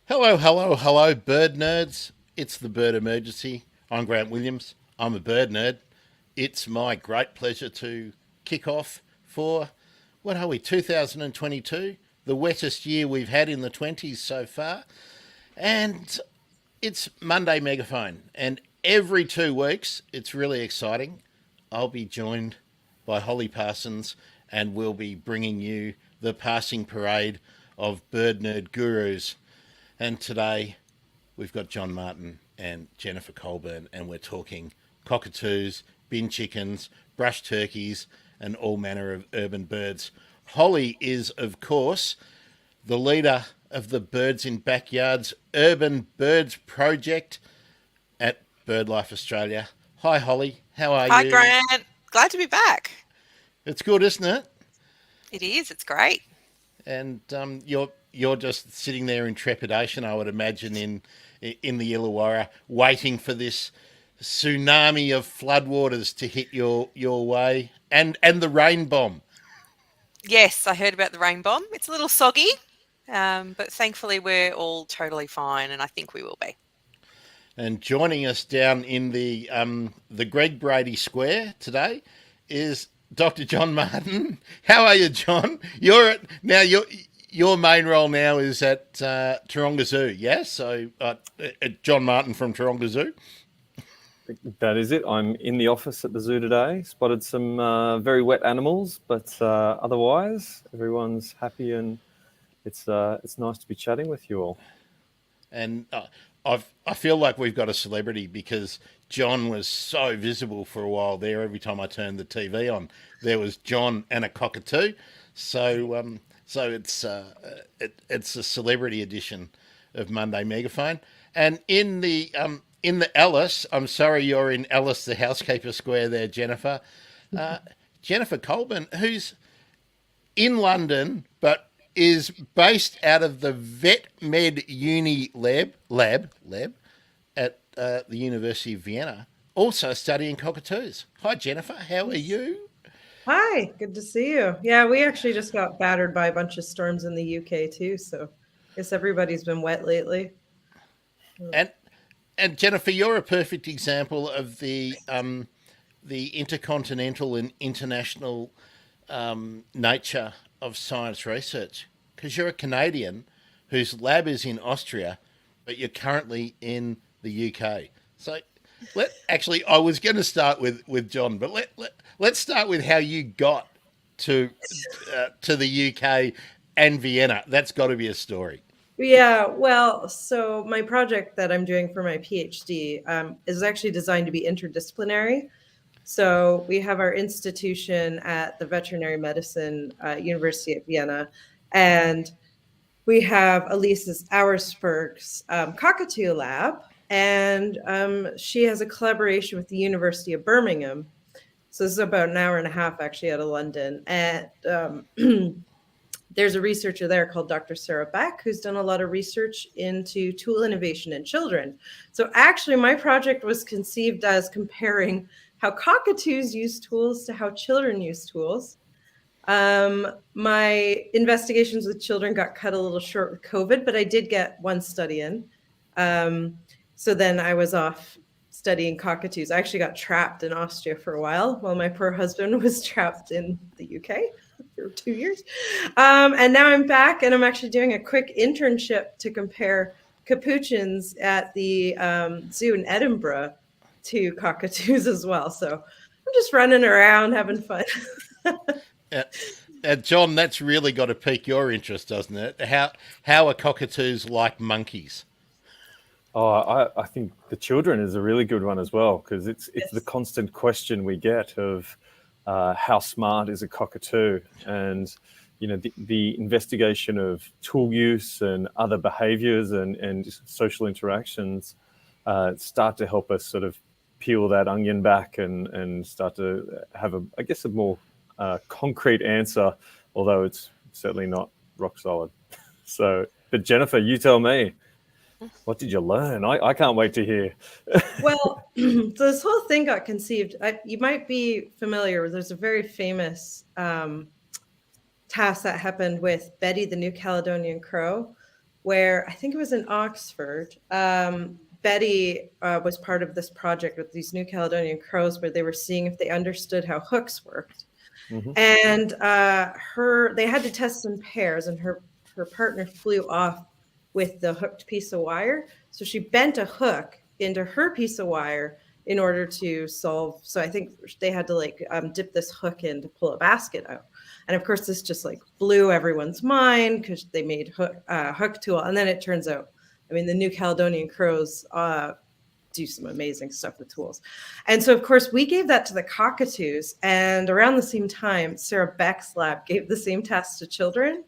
Hello, hello, hello, bird nerds. It's the bird emergency. I'm Grant Williams. I'm a bird nerd. It's my great pleasure to kick off for, what are we, 2022? The wettest year we've had in the 20s so far. And it's Monday Megaphone. And every 2 weeks, it's really exciting. I'll be joined by Holly Parsons and we'll be bringing you the passing parade of bird nerd gurus. And today we've got John Martin and Jennifer Colbourne, and we're talking cockatoos, bin chickens, brush turkeys, and all manner of urban birds. Holly is, of course, the leader of the Birds in Backyards Urban Birds Project at BirdLife Australia. Hi, Holly. How are Hi, you? Grant. Glad to be back. It's good, isn't it? It is. It's great. And you're just sitting there in trepidation, I would imagine, in the Illawarra, waiting for this tsunami of floodwaters to hit your way, and the rain bomb. Yes, I heard about the rain bomb. It's a little soggy, but thankfully we're all totally fine, and I think we will be. And joining us down in the Greg Brady Square today is Dr. John Martin. How are you, John? You're at now. Your main role now is at Taronga Zoo, yes? So John Martin from Taronga Zoo. That is it. I'm in the office at the zoo today. Spotted some very wet animals, but otherwise everyone's happy, and it's nice to be chatting with you all. And I feel like we've got a celebrity because John was so visible for a while there. Every time I turned the TV on, there was John and a cockatoo. So it's a celebrity edition of Monday Megaphone. And in the Ellis, I'm sorry you're in Ellis, the housekeeper square there, Jennifer. Jennifer Colbourne, who's in London but is based out of the Vet Med Uni lab at the University of Vienna, also studying cockatoos. Hi, Jennifer. How are you? Hi, good to see you. Yeah, we actually just got battered by a bunch of storms in the UK too, so I guess everybody's been wet lately. And and Jennifer, you're a perfect example of the intercontinental and international nature of science research because you're a Canadian whose lab is in Austria, but you're currently in the UK. So I was going to start with John, but let's start with how you got to to the UK and Vienna. That's got to be a story. Yeah, well, so my project that I'm doing for my PhD is actually designed to be interdisciplinary. So we have our institution at the Veterinary Medicine University of Vienna, and we have Elise's Auersperg's Cockatoo Lab, and she has a collaboration with the University of Birmingham. So this is about an hour and a half actually out of London. And there's a researcher there called Dr. Sarah Beck, who's done a lot of research into tool innovation in children. So actually my project was conceived as comparing how cockatoos use tools to how children use tools. My investigations with children got cut a little short with COVID, but I did get one study in. So then I was off studying cockatoos. I actually got trapped in Austria for a while my poor husband was trapped in the UK for 2 years. And now I'm back and I'm actually doing a quick internship to compare capuchins at the zoo in Edinburgh to cockatoos as well. So I'm just running around having fun. Uh, John, that's really got to pique your interest, doesn't it? How are cockatoos like monkeys? I think the children is a really good one as well, because it's the constant question we get of how smart is a cockatoo, and the investigation of tool use and other behaviours and social interactions start to help us sort of peel that onion back and start to have a more concrete answer, although it's certainly not rock solid. So, but Jennifer, you tell me. What did you learn? I can't wait to hear. Well, so this whole thing got conceived. You might be familiar. There's a very famous task that happened with Betty the New Caledonian crow, where I think it was in Oxford. Betty was part of this project with these New Caledonian crows where they were seeing if they understood how hooks worked. Mm-hmm. And they had to test in pairs, and her partner flew off with the hooked piece of wire. So she bent a hook into her piece of wire in order to solve. So I think they had to like dip this hook in to pull a basket out. And of course, this just like blew everyone's mind because they made hook tool. And then it turns out, I mean, the New Caledonian crows do some amazing stuff with tools. And so, of course, we gave that to the Cockatoos. And around the same time, Sarah Beck's lab gave the same task to children.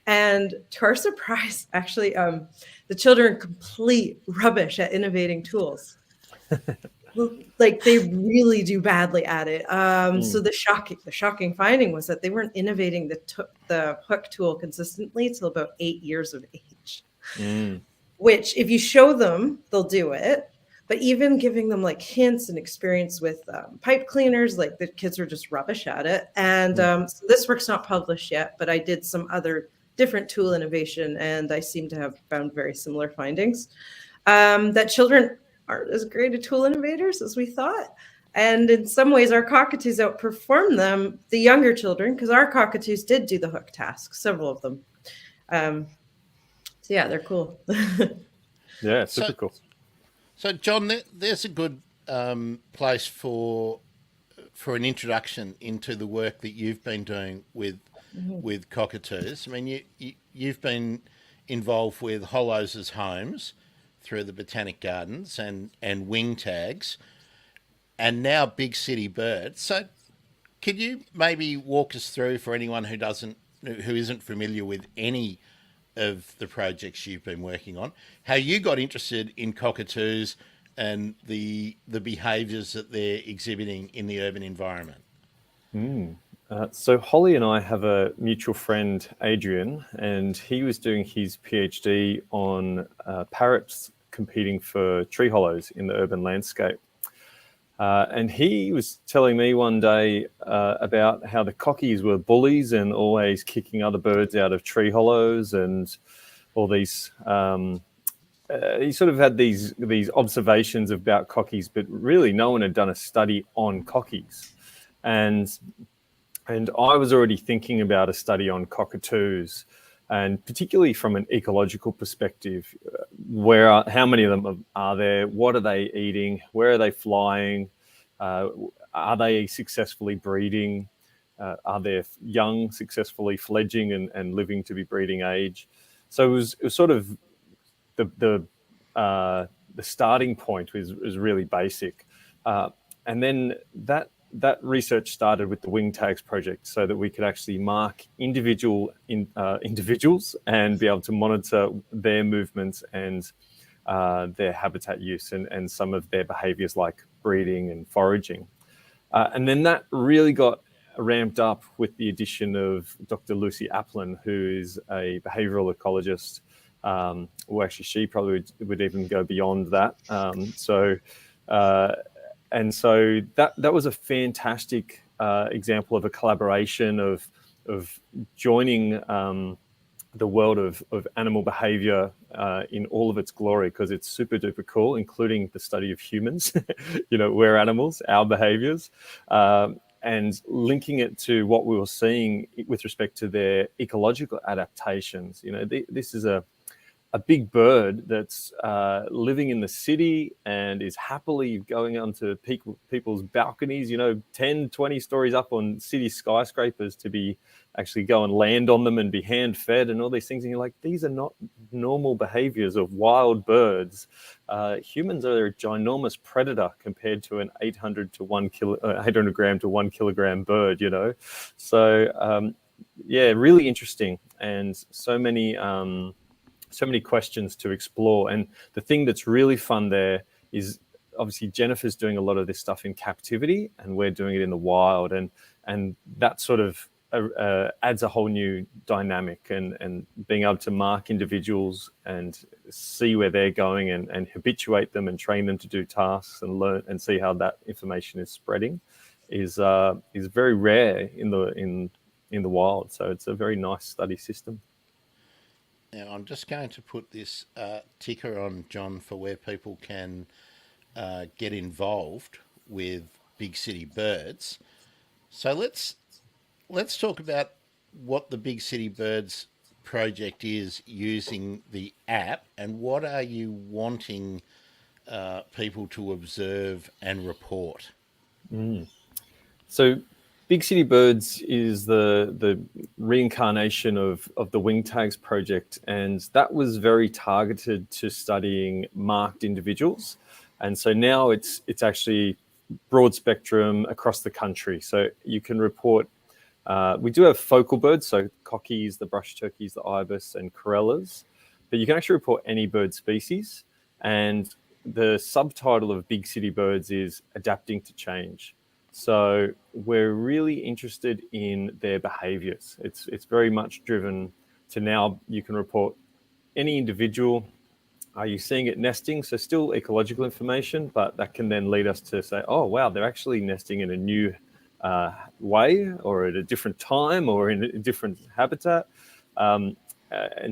And to our surprise, actually, the children are complete rubbish at innovating tools. Like they really do badly at it. So the shocking finding was that they weren't innovating the hook tool consistently till about 8 years of age. Which, if you show them, they'll do it. But even giving them like hints and experience with pipe cleaners, like the kids are just rubbish at it. And so this work's not published yet, but I did some other different tool innovation, and I seem to have found very similar findings. That children aren't as great at tool innovators as we thought. And in some ways, our cockatoos outperform them, the younger children, because our cockatoos did do the hook task, several of them. So yeah, they're cool. Yeah, super cool. So, John, there's a good place for an introduction into the work that you've been doing with cockatoos. I mean, you've been involved with Hollows' Homes through the Botanic Gardens and Wingtags, and now Big City Birds. So, could you maybe walk us through, for anyone who isn't familiar with any of the projects you've been working on, how you got interested in cockatoos and the behaviours that they're exhibiting in the urban environment? So Holly and I have a mutual friend, Adrian, and he was doing his PhD on parrots competing for tree hollows in the urban landscape. And he was telling me one day about how the cockies were bullies and always kicking other birds out of tree hollows and all these. He sort of had these observations about cockies, but really no one had done a study on cockies. And I was already thinking about a study on cockatoos, and particularly from an ecological perspective, how many of them are there? What are they eating? Where are they flying? Are they successfully breeding? Are their young successfully fledging and living to be breeding age? So it was sort of the starting point was really basic, and then that research started with the Wingtags project, so that we could actually mark individuals and be able to monitor their movements and their habitat use and some of their behaviours like breeding and foraging. And then that really got ramped up with the addition of Dr. Lucy Applin, who is a behavioural ecologist. Well, actually, she probably would even go beyond that. So that was a fantastic example of a collaboration of joining the world of animal behavior in all of its glory, because it's super duper cool, including the study of humans. We're animals, our behaviors, and linking it to what we were seeing with respect to their ecological adaptations. This is a big bird that's living in the city and is happily going onto people's balconies, 10, 20 stories up on city skyscrapers to be actually go and land on them and be hand fed and all these things. And you're like, these are not normal behaviors of wild birds. Humans are a ginormous predator compared to an 800 gram to 1 kilogram bird, So, really interesting, and so many questions to explore. And the thing that's really fun there is obviously Jennifer's doing a lot of this stuff in captivity and we're doing it in the wild, and that sort of adds a whole new dynamic, and being able to mark individuals and see where they're going and habituate them and train them to do tasks and learn and see how that information is spreading is very rare in the wild. So it's a very nice study system. Now, I'm just going to put this ticker on, John, for where people can get involved with Big City Birds. So let's talk about what the Big City Birds project is using the app, and what are you wanting people to observe and report? So Big City Birds is the reincarnation of the Wingtags project, and that was very targeted to studying marked individuals. And so now it's actually broad spectrum across the country. So you can report, we do have focal birds, so cockies, the brush turkeys, the ibis, and corellas, but you can actually report any bird species. And the subtitle of Big City Birds is Adapting to Change. So we're really interested in their behaviours. It's very much driven to now you can report any individual. Are you seeing it nesting? So still ecological information, but that can then lead us to say, oh, wow, they're actually nesting in a new way, or at a different time, or in a different habitat. And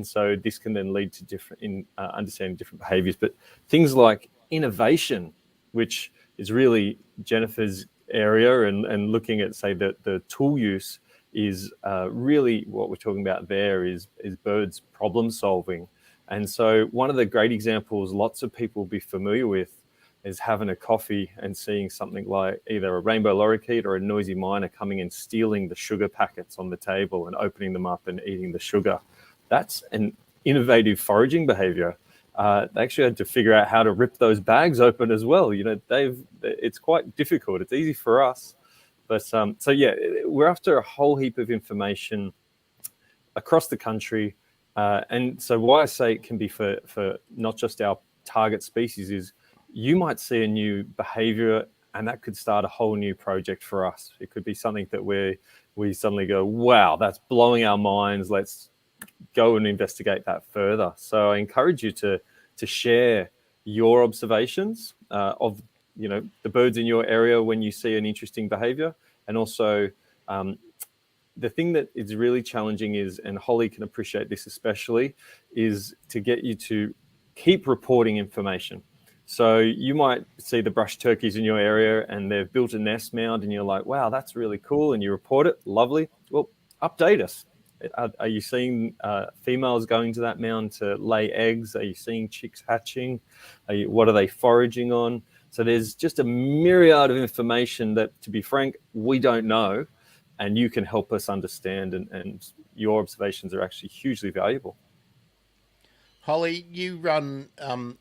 so this can then lead to understanding different behaviours. But things like innovation, which is really Jennifer's area, and looking at, say, the tool use is really what we're talking about there is birds problem solving. And so one of the great examples lots of people will be familiar with is having a coffee and seeing something like either a rainbow lorikeet or a noisy miner coming and stealing the sugar packets on the table and opening them up and eating the sugar. That's an innovative foraging behavior. They actually had to figure out how to rip those bags open as well. It's quite difficult. It's easy for us, but so yeah, we're after a whole heap of information across the country. And so why I say it can be for not just our target species is you might see a new behavior, and that could start a whole new project for us. It could be something that we suddenly go, wow, that's blowing our minds. Let's go and investigate that further. So I encourage you to share your observations of the birds in your area when you see an interesting behavior. And also the thing that is really challenging is, and Holly can appreciate this especially, is to get you to keep reporting information. So you might see the brush turkeys in your area and they've built a nest mound and you're like, wow, that's really cool. And you report it, lovely. Well, update us. Are you seeing females going to that mound to lay eggs? Are you seeing chicks hatching? What are they foraging on? So there's just a myriad of information that, to be frank, we don't know, and you can help us understand, and your observations are actually hugely valuable. Holly, you run,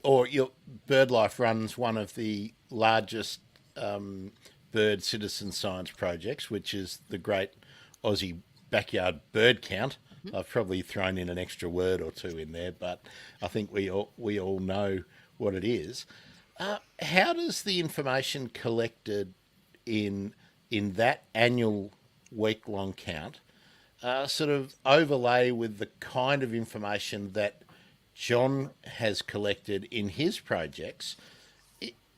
or your BirdLife runs one of the largest bird citizen science projects, which is the great Aussie backyard bird count. I've probably thrown in an extra word or two in there, but I think we all know what it is. How does the information collected in that annual week-long count sort of overlay with the kind of information that John has collected in his projects?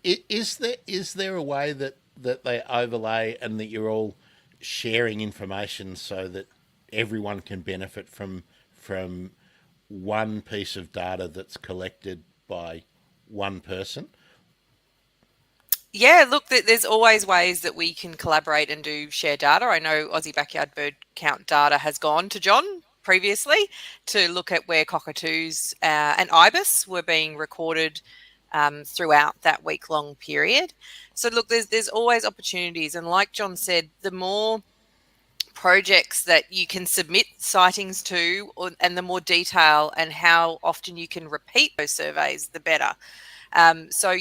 Is there a way that they overlay and that you're all sharing information so that everyone can benefit from one piece of data that's collected by one person? Yeah, look, there's always ways that we can collaborate and do share data. I know Aussie Backyard Bird Count data has gone to John previously to look at where cockatoos and ibis were being recorded throughout that week-long period. So look, there's always opportunities, and like John said, the more projects that you can submit sightings to, and the more detail and how often you can repeat those surveys, the better. So,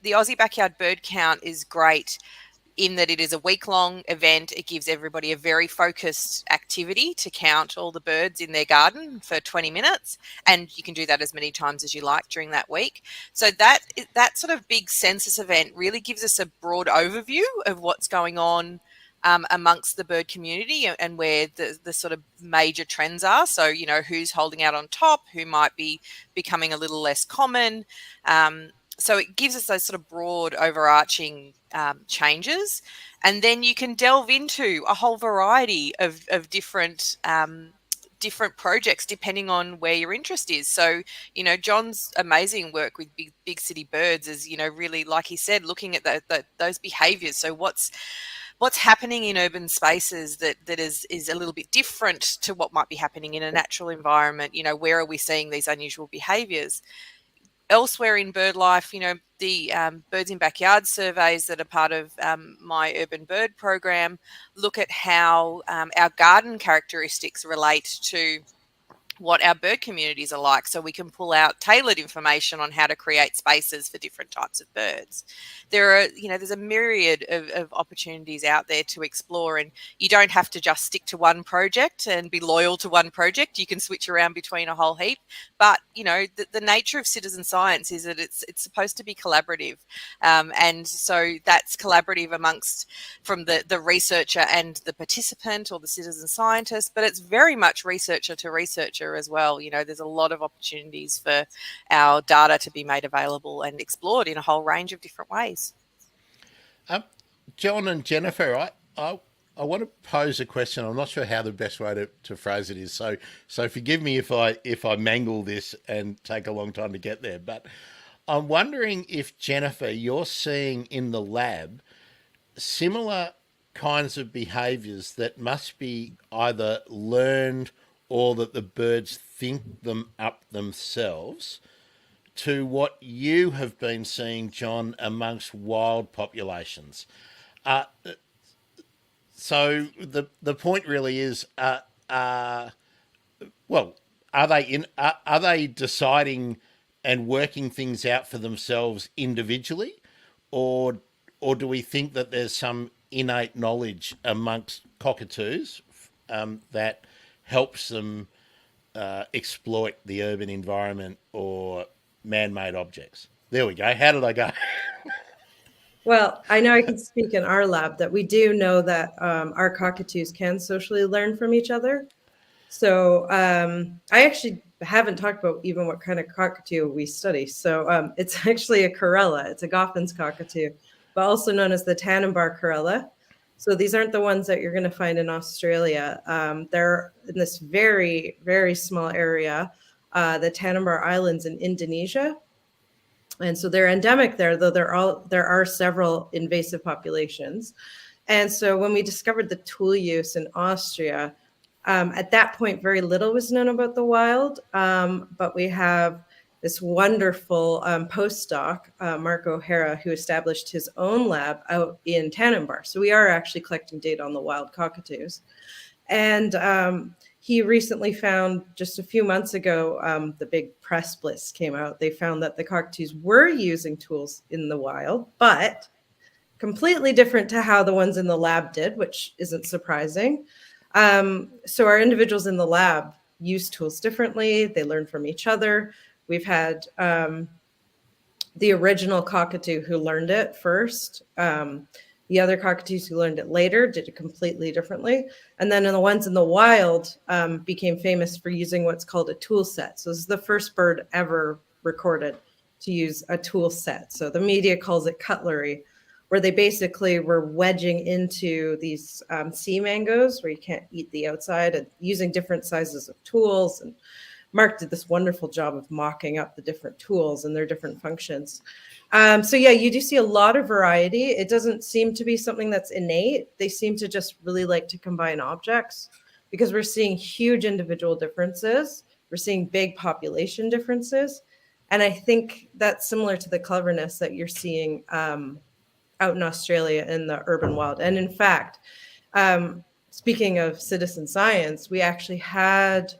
the Aussie Backyard Bird Count is great in that it is a week-long event. It gives everybody a very focused activity to count all the birds in their garden for 20 minutes, and you can do that as many times as you like during that week. So that sort of big census event really gives us a broad overview of what's going on amongst the bird community and where the sort of major trends are. So, who's holding out on top, who might be becoming a little less common. So it gives us those sort of broad overarching changes. And then you can delve into a whole variety of different different projects depending on where your interest is. So, John's amazing work with big city birds is, really, like he said, looking at those behaviours. So what's happening in urban spaces that is a little bit different to what might be happening in a natural environment? Where are we seeing these unusual behaviours? Elsewhere in bird life, the birds in backyard surveys that are part of my urban bird program look at how our garden characteristics relate to what our bird communities are like, so we can pull out tailored information on how to create spaces for different types of birds. There's a myriad of opportunities out there to explore, and you don't have to just stick to one project and be loyal to one project. You can switch around between a whole heap. But, the nature of citizen science is that it's supposed to be collaborative. And so that's collaborative from the researcher and the participant or the citizen scientist, but it's very much researcher to researcher as well. There's a lot of opportunities for our data to be made available and explored in a whole range of different ways. John and Jennifer, I want to pose a question. I'm not sure how the best way to phrase it is. So forgive me if I mangle this and take a long time to get there. But I'm wondering if, Jennifer, you're seeing in the lab similar kinds of behaviours that must be either learned or that the birds think them up themselves to what you have been seeing, John, amongst wild populations. So the point really is, are they deciding and working things out for themselves individually, or do we think that there's some innate knowledge amongst cockatoos that helps them exploit the urban environment or man-made objects? There we go. How did I go? Well, I know I can speak in our lab that we do know that our cockatoos can socially learn from each other. So I actually haven't talked about even what kind of cockatoo we study. So it's actually a Corella. It's a Goffin's cockatoo, but also known as the Tannenbar Corella. So these aren't the ones that you're going to find in Australia. They're in this very, very small area, the Tannenbar Islands in Indonesia. And so they're endemic there, though there are several invasive populations. And so when we discovered the tool use in Austria, at that point, very little was known about the wild. But we have this wonderful postdoc, Mark O'Hara, who established his own lab out in Tannenbar. So we are actually collecting data on the wild cockatoos. And he recently found, just a few months ago, the big press blitz came out. They found that the cockatoos were using tools in the wild, but completely different to how the ones in the lab did, which isn't surprising. So our individuals in the lab use tools differently. They learn from each other. We've had the original cockatoo who learned it first. The other cockatoos who learned it later did it completely differently. And then the ones in the wild became famous for using what's called a tool set. So this is the first bird ever recorded to use a tool set. So the media calls it cutlery, where they basically were wedging into these sea mangoes where you can't eat the outside and using different sizes of tools. And Mark did this wonderful job of mocking up the different tools and their different functions. So yeah, you do see a lot of variety. It doesn't seem to be something that's innate. They seem to just really like to combine objects because we're seeing huge individual differences. We're seeing big population differences. And I think that's similar to the cleverness that you're seeing out in Australia in the urban wild. And in fact, speaking of citizen science, we actually had,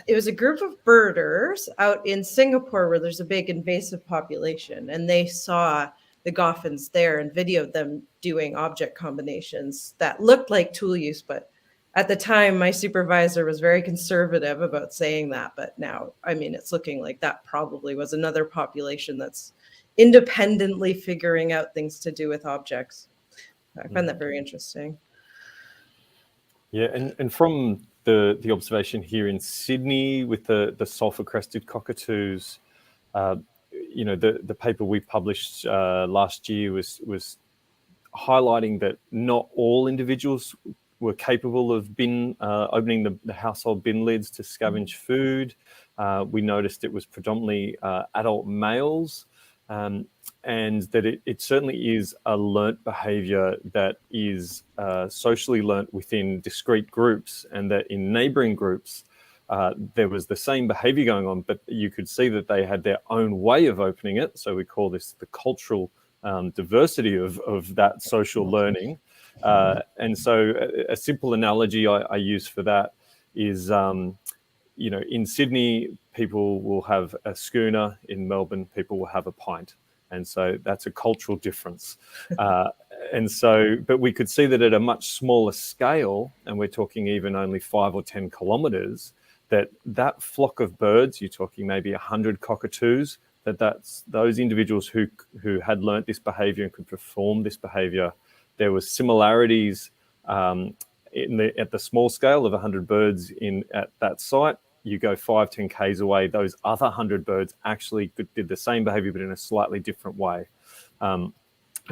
it was a group of birders out in Singapore where there's a big invasive population, and they saw the Goffins there and videoed them doing object combinations that looked like tool use. But at the time, my supervisor was very conservative about saying that. But now, I mean, it's looking like that probably was another population that's independently figuring out things to do with objects. I find that very interesting. Yeah, and from the observation here in Sydney with the sulphur-crested cockatoos, the paper we published last year was highlighting that not all individuals were capable of opening the household bin lids to scavenge food. We noticed it was predominantly adult males, and that it certainly is a learnt behaviour that is socially learnt within discrete groups, and that in neighbouring groups there was the same behaviour going on, but you could see that they had their own way of opening it. So we call this the cultural diversity of that social learning. And so a simple analogy I use for that is, in Sydney, people will have a schooner. In Melbourne, people will have a pint. And so that's a cultural difference. But we could see that at a much smaller scale, and we're talking even only 5 or 10 kilometres, that flock of birds, you're talking maybe 100 cockatoos, that's those individuals who had learnt this behaviour and could perform this behaviour. There were similarities at the small scale of 100 birds at that site. You go 5-10 k's away, those other 100 birds actually did the same behaviour, but in a slightly different way. And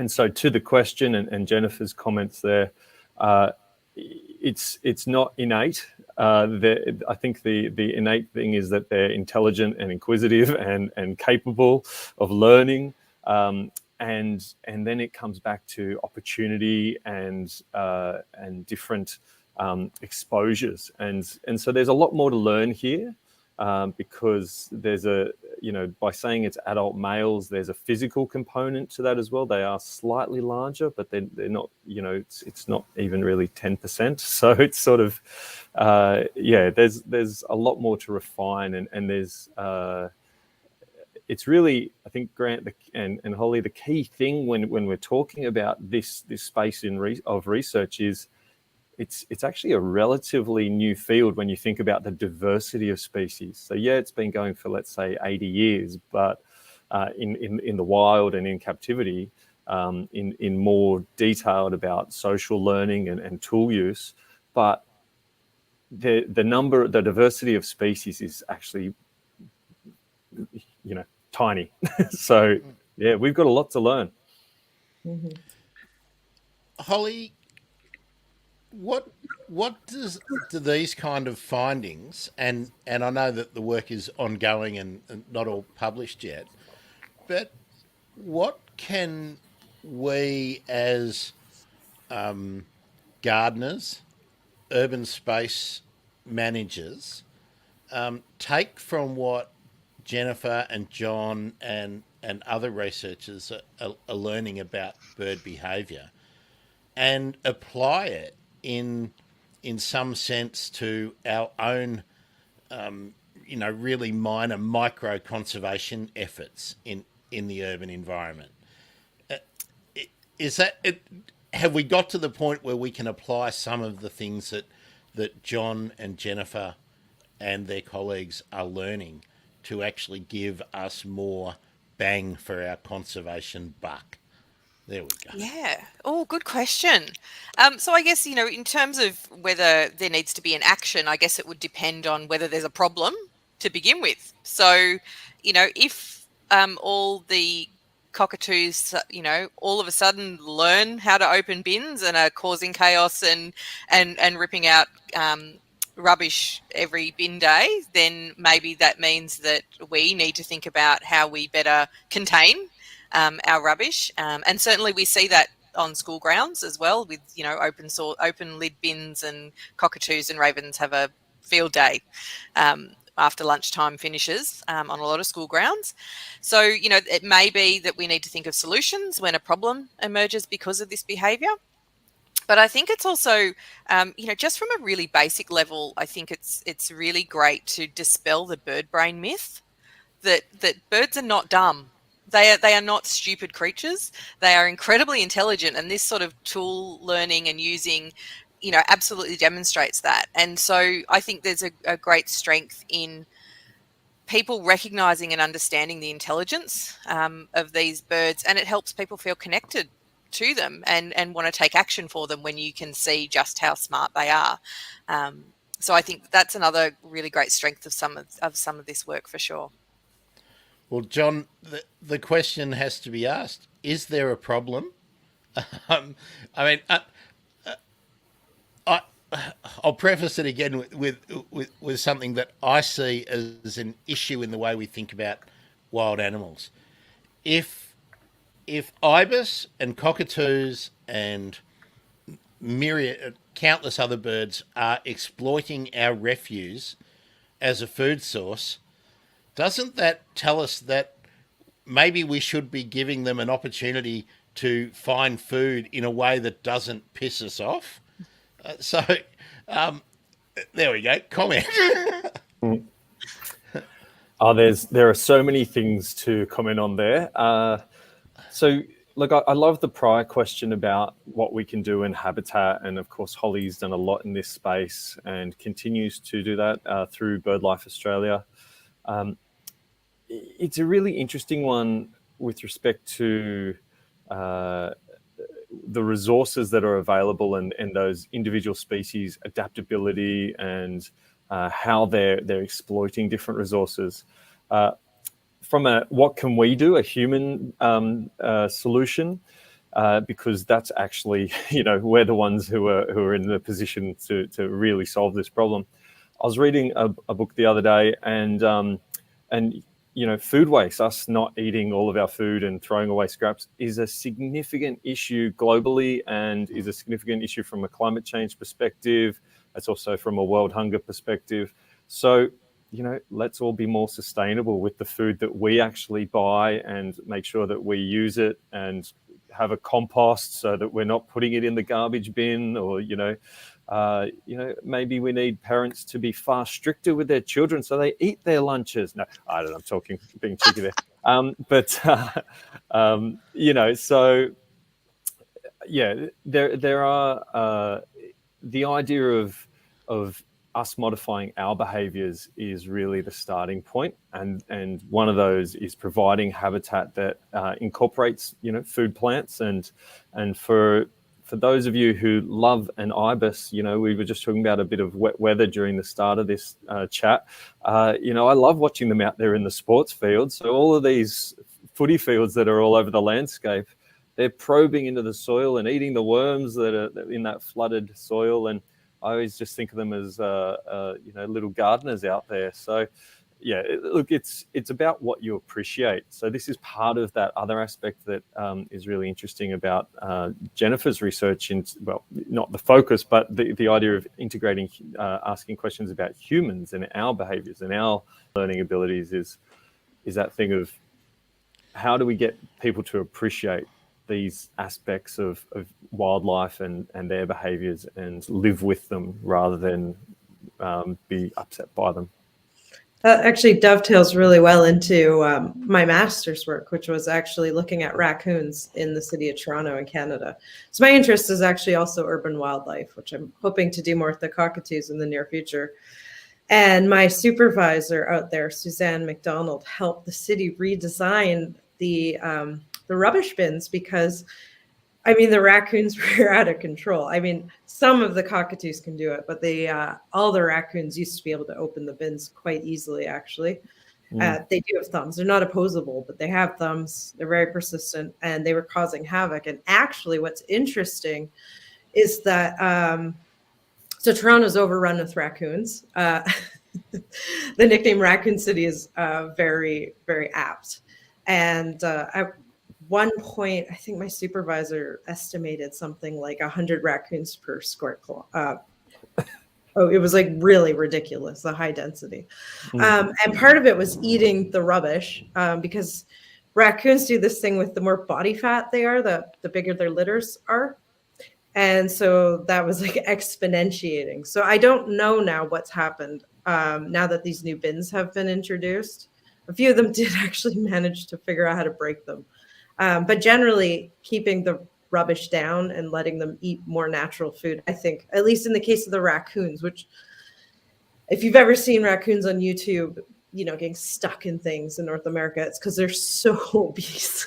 so to the question and Jennifer's comments there, it's not innate. I think the innate thing is that they're intelligent and inquisitive and capable of learning. And then it comes back to opportunity and different exposures. And so there's a lot more to learn here, because there's by saying it's adult males, there's a physical component to that as well. They are slightly larger, but they're not, it's not even really 10%. So it's sort of, there's a lot more to refine, and there's, it's really, I think, Grant and Holly, the key thing when we're talking about this space of research is it's actually a relatively new field when you think about the diversity of species. So it's been going for, let's say, 80 years, but in the wild and in captivity, in more detailed about social learning and tool use. But the diversity of species is actually, tiny. So we've got a lot to learn. Mm-hmm. Holly, what do these kind of findings, and I know that the work is ongoing and not all published yet, but what can we as gardeners, urban space managers, take from what Jennifer and John and other researchers are learning about bird behaviour, and apply it in some sense to our own, really minor micro conservation efforts in the urban environment? Have we got to the point where we can apply some of the things that John and Jennifer and their colleagues are learning to actually give us more bang for our conservation buck? There we go. Yeah. Oh, good question. So I guess, in terms of whether there needs to be an action, I guess it would depend on whether there's a problem to begin with. So, if all the cockatoos, all of a sudden learn how to open bins and are causing chaos and ripping out rubbish every bin day, then maybe that means that we need to think about how we better contain our rubbish, and certainly we see that on school grounds as well, with open lid bins, and cockatoos and ravens have a field day after lunchtime finishes on a lot of school grounds. So it may be that we need to think of solutions when a problem emerges because of this behaviour. But I think it's also, just from a really basic level, I think it's really great to dispel the bird brain myth that birds are not dumb. They are not stupid creatures. They are incredibly intelligent, and this sort of tool learning and using, absolutely demonstrates that. And so I think there's a great strength in people recognizing and understanding the intelligence of these birds, and it helps people feel connected to them and want to take action for them when you can see just how smart they are. So I think that's another really great strength of some of this work for sure. Well, John, the question has to be asked: is there a problem? I I'll preface it again with something that I see as an issue in the way we think about wild animals. If ibis and cockatoos and myriad countless other birds are exploiting our refuse as a food source, doesn't that tell us that maybe we should be giving them an opportunity to find food in a way that doesn't piss us off? So there we go. Comment. There are so many things to comment on there. So look, I love the prior question about what we can do in habitat, and of course Holly's done a lot in this space and continues to do that through BirdLife Australia. It's a really interesting one with respect to the resources that are available and those individual species adaptability and how they're exploiting different resources. From a what can we do, a human solution, because that's actually, we're the ones who are in the position to really solve this problem. I was reading a book the other day, and food waste, us not eating all of our food and throwing away scraps, is a significant issue globally and is a significant issue from a climate change perspective. It's also from a world hunger perspective. So, let's all be more sustainable with the food that we actually buy and make sure that we use it and have a compost so that we're not putting it in the garbage bin, or, maybe we need parents to be far stricter with their children so they eat their lunches. No, I don't know, I'm being cheeky there. So yeah, there are the idea of us modifying our behaviours is really the starting point, and one of those is providing habitat that incorporates food plants, and for those of you who love an ibis, we were just talking about a bit of wet weather during the start of this chat. I love watching them out there in the sports fields. So all of these footy fields that are all over the landscape, they're probing into the soil and eating the worms that are in that flooded soil. And I always just think of them as little gardeners out there. So yeah, look, it's about what you appreciate. So this is part of that other aspect that is really interesting about Jennifer's research. Well, not the focus, but the idea of integrating, asking questions about humans and our behaviours and our learning abilities is that thing of how do we get people to appreciate these aspects of wildlife and their behaviours and live with them rather than be upset by them. That actually dovetails really well into my master's work, which was actually looking at raccoons in the city of Toronto in Canada. So my interest is actually also urban wildlife, which I'm hoping to do more with the cockatoos in the near future. And my supervisor out there, Suzanne McDonald, helped the city redesign the rubbish bins because the raccoons were out of control. Some of the cockatoos can do it, but all the raccoons used to be able to open the bins quite easily, actually. They do have thumbs. They're not opposable, but they have thumbs. They're very persistent, and they were causing havoc. And actually, what's interesting is that, so Toronto's overrun with raccoons. The nickname Raccoon City is very, very apt. And at one point, I think my supervisor estimated something like 100 raccoons per square kilometer. It was like really ridiculous, the high density. And part of it was eating the rubbish because raccoons do this thing with the more body fat they are, the bigger their litters are. And so that was like exponentiating. So I don't know now what's happened now that these new bins have been introduced. A few of them did actually manage to figure out how to break them. But generally, keeping the rubbish down and letting them eat more natural food, I think, at least in the case of the raccoons, which if you've ever seen raccoons on YouTube, getting stuck in things in North America, it's because they're so obese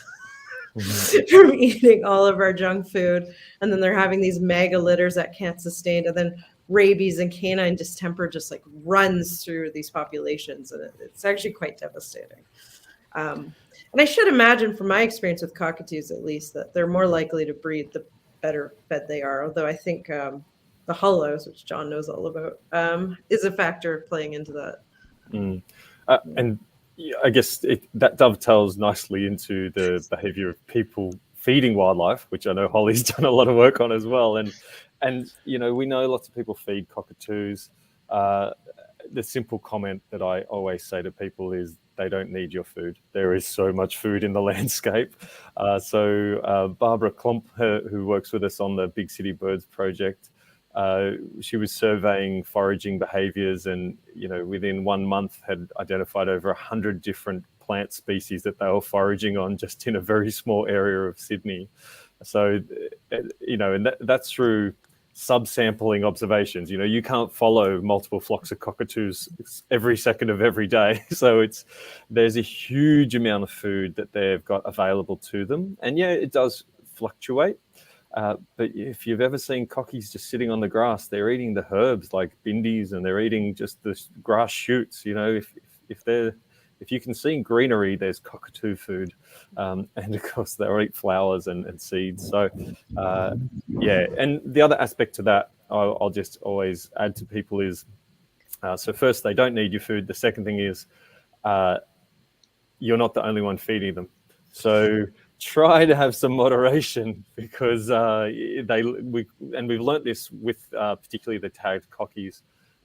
from eating all of our junk food. And then they're having these mega litters that can't sustain. And then rabies and canine distemper just like runs through these populations. And it's actually quite devastating. And I should imagine from my experience with cockatoos, at least, that they're more likely to breed the better fed they are. Although I think the the hollows, which John knows all about, is a factor playing into that. And I guess that dovetails nicely into the behavior of people feeding wildlife, which I know Holly's done a lot of work on as well. And we know lots of people feed cockatoos. The simple comment that I always say to people is they don't need your food. There is so much food in the landscape. So Barbara Klomp, who works with us on the Big City Birds project, she was surveying foraging behaviours, and within 1 month had identified over 100 different plant species that they were foraging on just in a very small area of Sydney. So and that's through subsampling observations. You can't follow multiple flocks of cockatoos every second of every day, so there's a huge amount of food that they've got available to them. And it does fluctuate. But if you've ever seen cockies just sitting on the grass, they're eating the herbs like bindies, and they're eating just the grass shoots. If you can see greenery, there's cockatoo food, and of course they'll eat flowers and seeds. So and the other aspect to that, I'll just always add to people is, so first, they don't need your food. The second thing is, you're not the only one feeding them. So try to have some moderation, because we've learnt this with particularly the tagged cockies.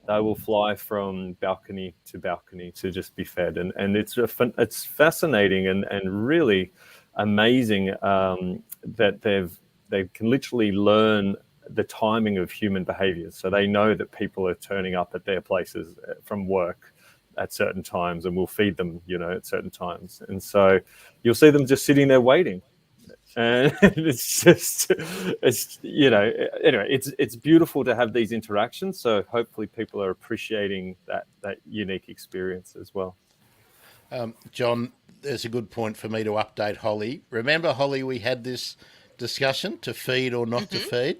They will fly from balcony to balcony to just be fed, and it's fascinating and really amazing that they can literally learn the timing of human behaviours. So they know that people are turning up at their places from work at certain times, and we'll feed them, at certain times. And so you'll see them just sitting there waiting. And anyway, it's beautiful to have these interactions. So hopefully people are appreciating that unique experience as well. John, there's a good point for me to update Holly. Remember, Holly, we had this discussion to feed or not to feed?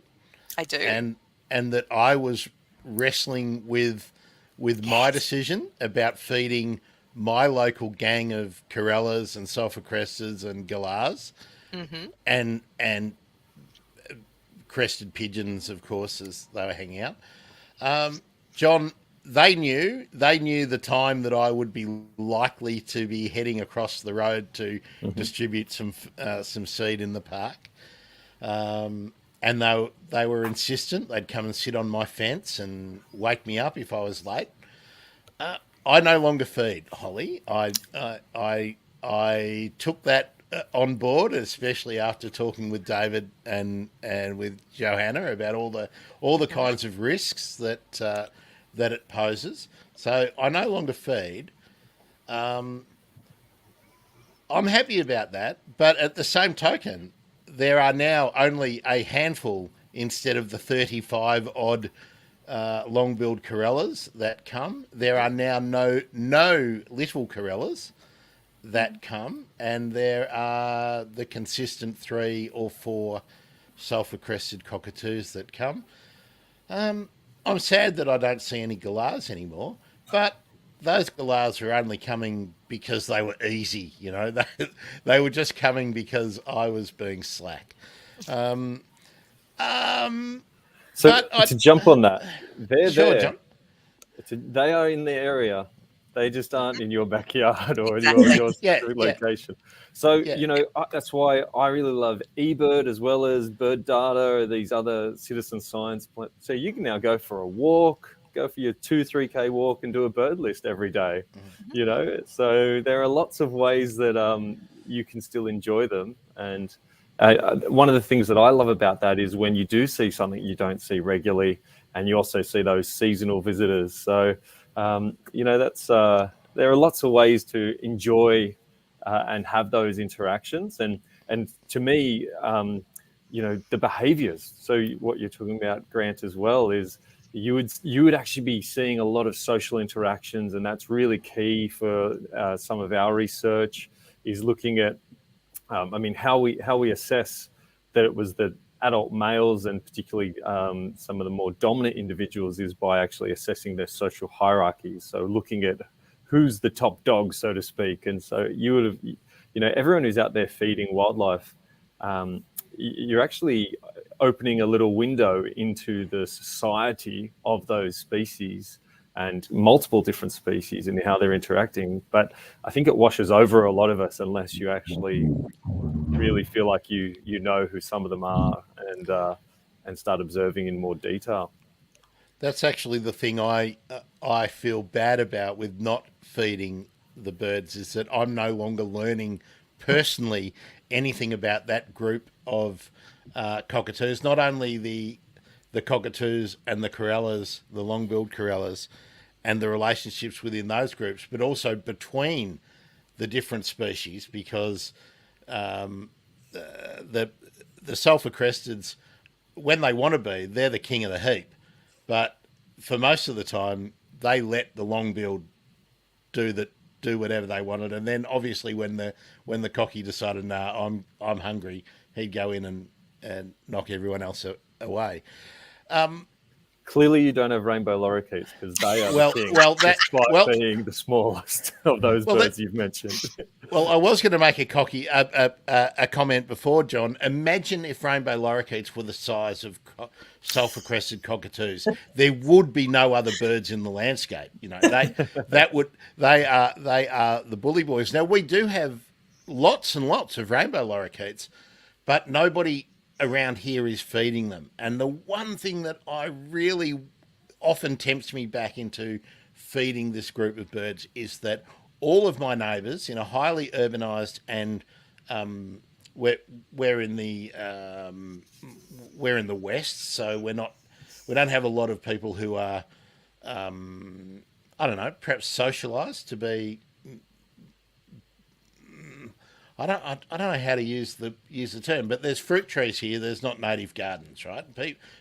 I do. And that I was wrestling with my decision about feeding my local gang of corellas and sulphur crested and galahs, and crested pigeons, of course, as they were hanging out. John, they knew the time that I would be likely to be heading across the road to distribute some seed in the park. And they were insistent. They'd come and sit on my fence and wake me up if I was late. I no longer feed, Holly. I took that on board, especially after talking with David and with Johanna about all the kinds of risks that it poses. So I no longer feed. I'm happy about that, but at the same token, there are now only a handful instead of the 35 odd long-billed corellas that come. There are now no little corellas that come, and there are the consistent 3 or 4 sulphur-crested cockatoos that come. I'm sad that I don't see any galahs anymore, but those galahs are only coming because they were easy, They were just coming because I was being slack. To jump on that, they're sure, there. John. They are in the area. They just aren't in your backyard or Exactly. your location. So, that's why I really love eBird as well as Bird Data or these other citizen science. So you can now go for a walk, go for your 2-3K walk and do a bird list every day, So there are lots of ways that you can still enjoy them. And one of the things that I love about that is when you do see something you don't see regularly, and you also see those seasonal visitors. So, there are lots of ways to enjoy and have those interactions. And to me, the behaviours. So what you're talking about, Grant, as well, is you would actually be seeing a lot of social interactions, and that's really key for some of our research. Is looking at, how we assess that it was the adult males, and particularly some of the more dominant individuals, is by actually assessing their social hierarchies. So looking at who's the top dog, so to speak. And so you would have, everyone who's out there feeding wildlife, you're actually opening a little window into the society of those species and multiple different species and how they're interacting. But I think it washes over a lot of us unless you actually really feel like you know who some of them are and start observing in more detail. That's actually the thing I feel bad about with not feeding the birds, is that I'm no longer learning personally anything about that group of cockatoos. Not only the cockatoos and the corellas, the long-billed corellas, and the relationships within those groups, but also between the different species, because the sulphur cresteds, when they want to be, they're the king of the heap. But for most of the time, they let the long-billed do whatever they wanted, and then obviously when the cocky decided, nah, I'm hungry, he'd go in and knock everyone else away. Clearly, you don't have rainbow lorikeets because they are the king, despite being the smallest of those birds you've mentioned. Well, I was going to make a comment before, John. Imagine if rainbow lorikeets were the size of sulphur-crested cockatoos. There would be no other birds in the landscape. You know, they are the bully boys. Now, we do have lots and lots of rainbow lorikeets, but nobody around here is feeding them. And the one thing that I really often tempts me back into feeding this group of birds is that all of my neighbours in a highly urbanised and we're in the west, so we don't have a lot of people who are I don't know, perhaps socialised to be. I don't know how to use the term, but there's fruit trees here. There's not native gardens, right?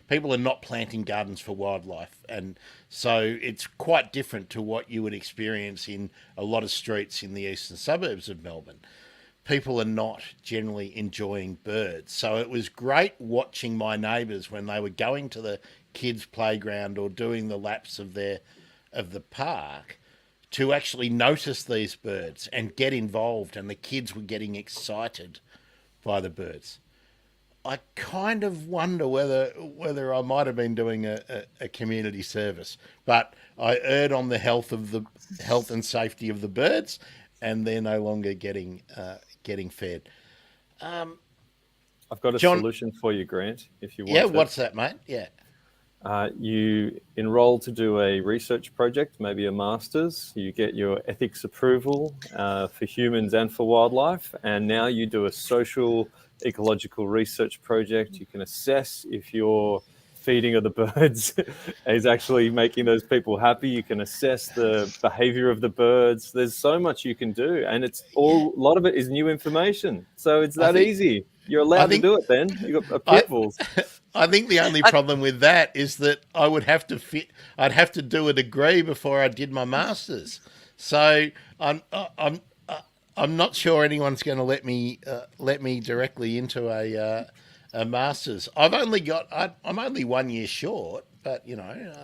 People are not planting gardens for wildlife, and so it's quite different to what you would experience in a lot of streets in the eastern suburbs of Melbourne. People are not generally enjoying birds, so it was great watching my neighbours when they were going to the kids' playground or doing the laps of the park, to actually notice these birds and get involved, and the kids were getting excited by the birds. I kind of wonder whether I might have been doing a community service, but I erred on the health and safety of the birds, and they're no longer getting fed. I've got a solution for you, Grant, if you want. Yeah, what's that, mate? Yeah. You enroll to do a research project, maybe a master's. You get your ethics approval for humans and for wildlife. And now you do a social ecological research project. You can assess if your feeding of the birds is actually making those people happy. You can assess the behavior of the birds. There's so much you can do. And a lot of it is new information. So it's that easy. You're allowed to do it then. You've got approvals. I think the only problem with that is that I'd have to do a degree before I did my master's. So I'm not sure anyone's going to let me directly into a master's. I'm only 1 year short, but you know,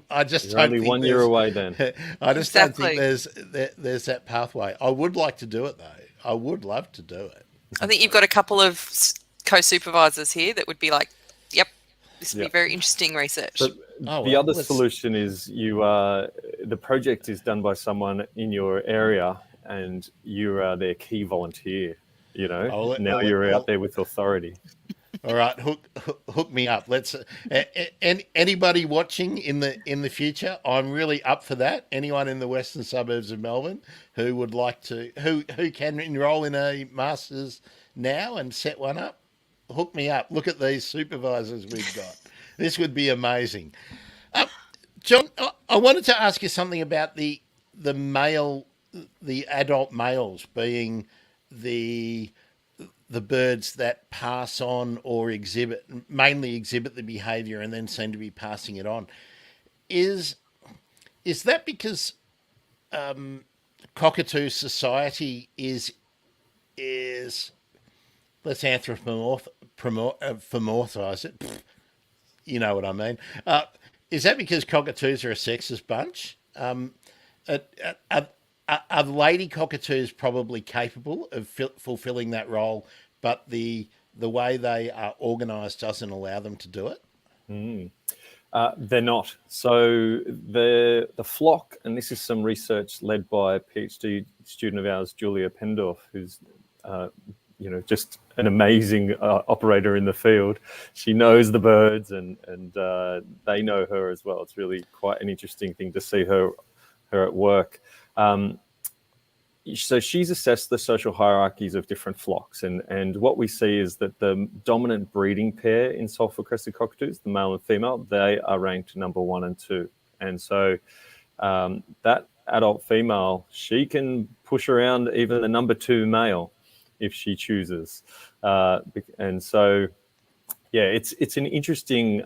I just You're don't only think 1 year away then. I just don't think there's that pathway. I would like to do it though. I would love to do it. I think you've got a couple of co-supervisors here that would be like, yep, this would be very interesting research. But the other solution is the project is done by someone in your area and you are their key volunteer, you know. Now you're out there with authority. All right, hook me up. Let's anybody watching in the future, I'm really up for that. Anyone in the western suburbs of Melbourne who would like to who can enroll in a master's now and set one up, hook me up. Look at these supervisors we've got. This would be amazing. John, I wanted to ask you something about the adult males being the birds that pass on or mainly exhibit the behaviour and then seem to be passing it on. Is that because cockatoo society is let's anthropomorphise it. You know what I mean. Is that because cockatoos are a sexist bunch? Are lady cockatoos probably capable of fulfilling that role, but the the way they are organised doesn't allow them to do it? They're not. So the flock, and this is some research led by a PhD student of ours, Julia Pendorf, who's just an amazing operator in the field. She knows the birds, and they know her as well. It's really quite an interesting thing to see her at work. So she's assessed the social hierarchies of different flocks, and what we see is that the dominant breeding pair in sulphur-crested cockatoos, the male and female, they are ranked number 1 and 2. And so that adult female, she can push around even the number 2 male if she chooses. And so, yeah, it's an interesting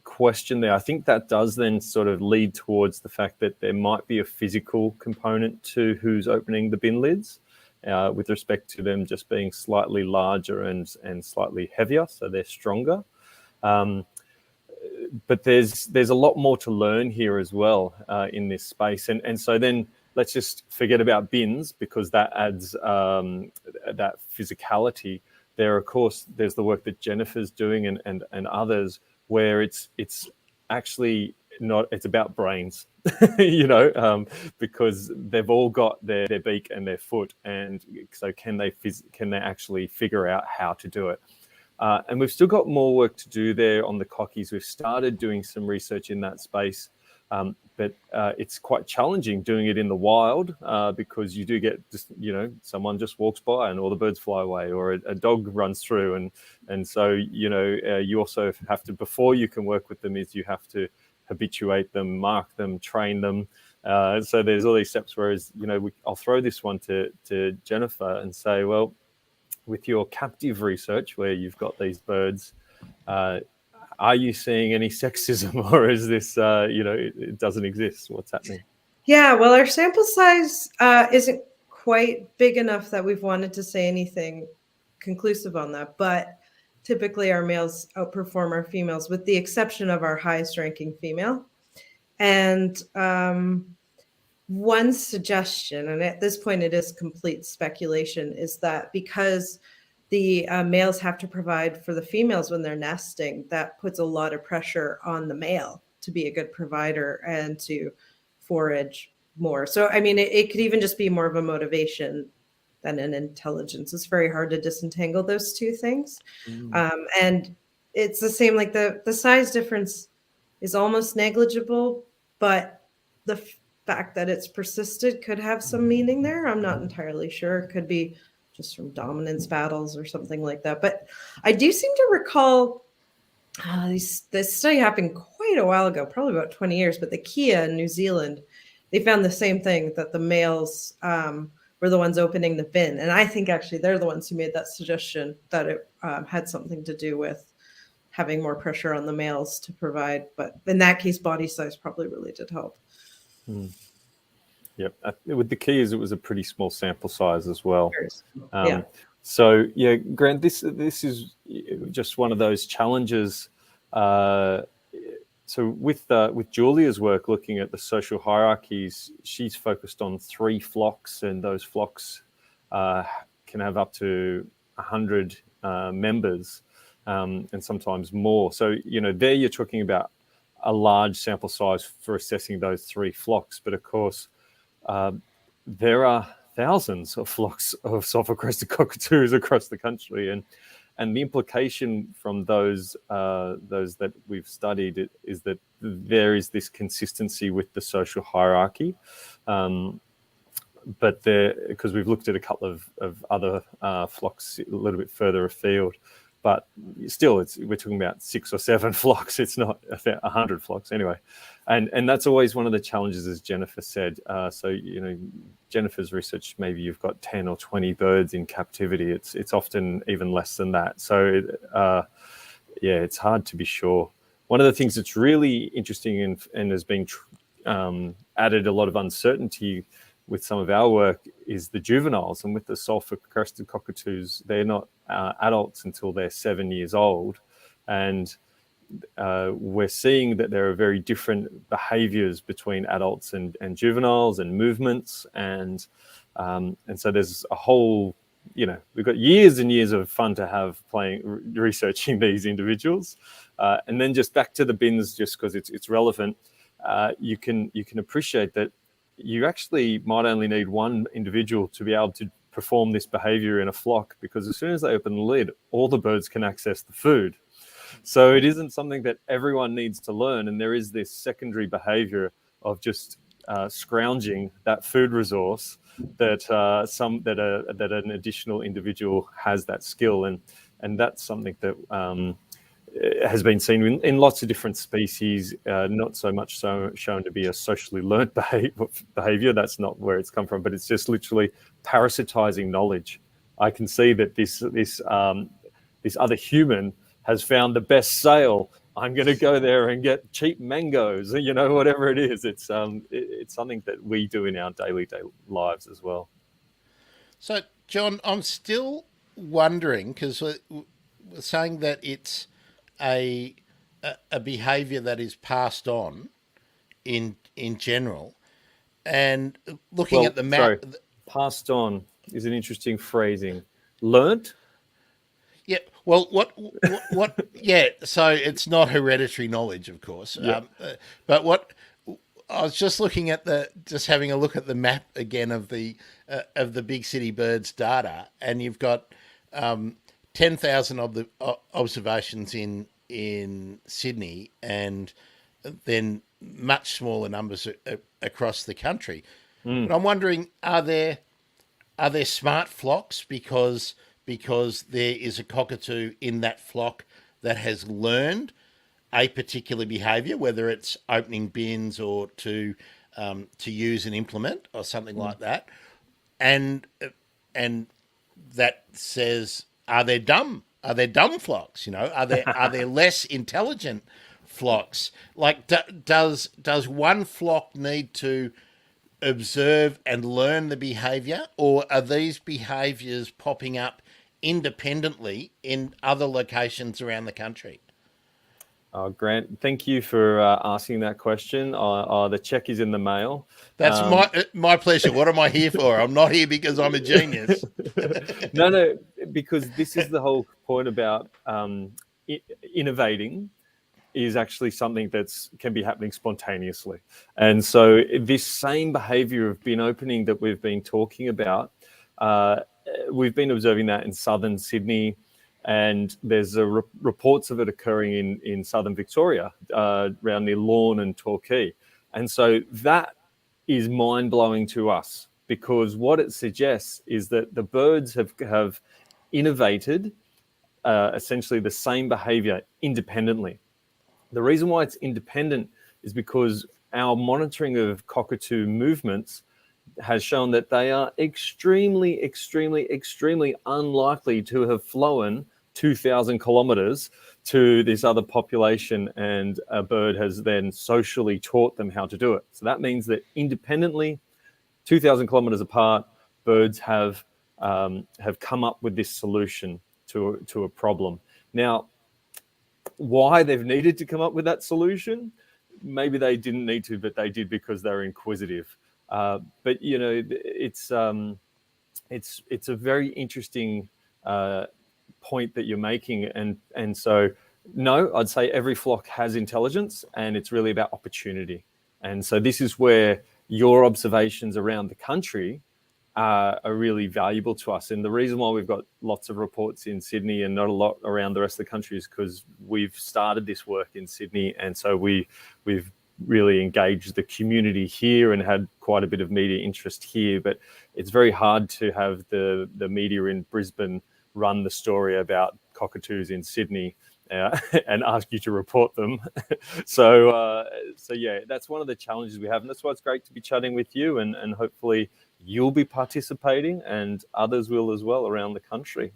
question there. I think that does then sort of lead towards the fact that there might be a physical component to who's opening the bin lids, with respect to them just being slightly larger and slightly heavier, so they're stronger. But there's a lot more to learn here as well in this space, and so then let's just forget about bins, because that adds that physicality. There, of course, there's the work that Jennifer's doing and others, where it's actually not, it's about brains, because they've all got their beak and their foot, and so can they actually figure out how to do it? And we've still got more work to do there on the cockies. We've started doing some research in that space, but it's quite challenging doing it in the wild, because you do get just, someone just walks by and all the birds fly away, or a dog runs through, and so you also have to, before you can work with them, is you have to habituate them, mark them, train them. So there's all these steps. Whereas I'll throw this one to Jennifer and say, well, with your captive research, where you've got these birds, are you seeing any sexism, or is this, it doesn't exist? What's happening? Yeah, well, our sample size isn't quite big enough that we've wanted to say anything conclusive on that. But typically our males outperform our females, with the exception of our highest ranking female. And one suggestion, and at this point it is complete speculation, is that because the males have to provide for the females when they're nesting, that puts a lot of pressure on the male to be a good provider and to forage more. So, I mean, it could even just be more of a motivation than an intelligence. It's very hard to disentangle those two things. And it's the same, like the size difference is almost negligible, but the fact that it's persisted could have some meaning there. I'm not entirely sure. It could be just from dominance battles or something like that. But I do seem to recall this study happened quite a while ago, probably about 20 years, but the Kia in New Zealand, they found the same thing, that the males were the ones opening the bin. And I think actually they're the ones who made that suggestion, that it had something to do with having more pressure on the males to provide. But in that case, body size probably really did help. Yep. With the Kias, it was a pretty small sample size as well. Yeah. So, yeah, Grant, this is just one of those challenges. So with Julia's work looking at the social hierarchies, she's focused on 3 flocks, and those flocks can have up to 100 members, and sometimes more. So, there you're talking about a large sample size for assessing those 3 flocks. But of course, there are thousands of flocks of sulphur-crested cockatoos across the country, and the implication from those that we've studied is that there is this consistency with the social hierarchy. But because we've looked at a couple of other flocks a little bit further afield, but still, we're talking about 6 or 7 flocks. It's not 100 flocks anyway, and that's always one of the challenges, as Jennifer said. So Jennifer's research, maybe you've got 10 or 20 birds in captivity. It's often even less than that. So it's hard to be sure. One of the things that's really interesting and has been added a lot of uncertainty with some of our work is the juveniles. And with the sulphur-crested cockatoos, they're not adults until they're 7 years old. And we're seeing that there are very different behaviours between adults and juveniles, and movements. And so there's a whole we've got years and years of fun to have researching these individuals. And then just back to the bins, just because it's relevant, you can appreciate that you actually might only need one individual to be able to perform this behavior in a flock, because as soon as they open the lid, all the birds can access the food. So it isn't something that everyone needs to learn. And there is this secondary behavior of just scrounging that food resource that an additional individual has that skill. And that's something that has been seen in lots of different species, not so much so shown to be a socially learnt behavior. That's not where it's come from, but it's just literally parasitizing knowledge. I can see that this other human has found the best sale. I'm going to go there and get cheap mangoes, whatever it is. It's something that we do in our daily lives as well. So, John, I'm still wondering, because we're saying that it's a behaviour that is passed on in general, and looking at the map. Sorry, passed on is an interesting phrasing. Learnt? Yeah. Well, what? Yeah. So it's not hereditary knowledge, of course. Yeah. But what I was just looking at having a look at the map again of the big city birds data, and you've got 10,000 of the observations in Sydney, and then much smaller numbers across the country. But I'm wondering, are there smart flocks because there is a cockatoo in that flock that has learned a particular behaviour, whether it's opening bins or to use an implement or something like that, and that says, are there dumb flocks? Are there less intelligent flocks? Like, does one flock need to observe and learn the behaviour, or are these behaviours popping up independently in other locations around the country? Grant, thank you for asking that question. The check is in the mail. That's my pleasure. What am I here for? I'm not here because I'm a genius. No, because this is the whole point about innovating is actually something that's can be happening spontaneously. And so this same behavior of bin opening that we've been talking about, we've been observing that in southern Sydney, and there's reports of it occurring in southern Victoria, around near Lorne and Torquay. And so that is mind-blowing to us, because what it suggests is that the birds have innovated essentially the same behavior independently. The reason why it's independent is because our monitoring of cockatoo movements has shown that they are extremely, extremely, extremely unlikely to have flown 2,000 kilometers to this other population, and a bird has then socially taught them how to do it. So that means that independently, 2,000 kilometers apart, birds have come up with this solution to a problem. Now, why they've needed to come up with that solution, maybe they didn't need to, but they did because they're inquisitive. But it's a very interesting point that you're making, and so no, I'd say every flock has intelligence, and it's really about opportunity. And so this is where your observations around the country are really valuable to us. And the reason why we've got lots of reports in Sydney and not a lot around the rest of the country is because we've started this work in Sydney, and so we've really engaged the community here and had quite a bit of media interest here. But it's very hard to have the media in Brisbane run the story about cockatoos in Sydney and ask you to report them. So yeah, that's one of the challenges we have, and that's why it's great to be chatting with you, and hopefully you'll be participating and others will as well around the country.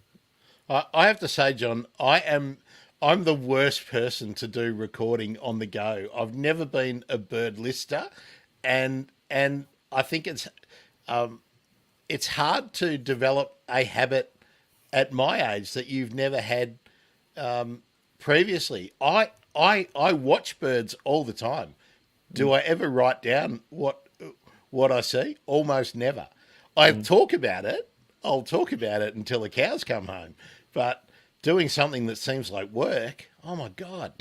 I have to say, John, I'm the worst person to do recording on the go. I've never been a bird lister, and I think it's hard to develop a habit at my age that you've never had previously. I watch birds all the time. Do I ever write down what I see? Almost never. I talk about it I'll talk about it until the cows come home. But doing something that seems like work, oh my God.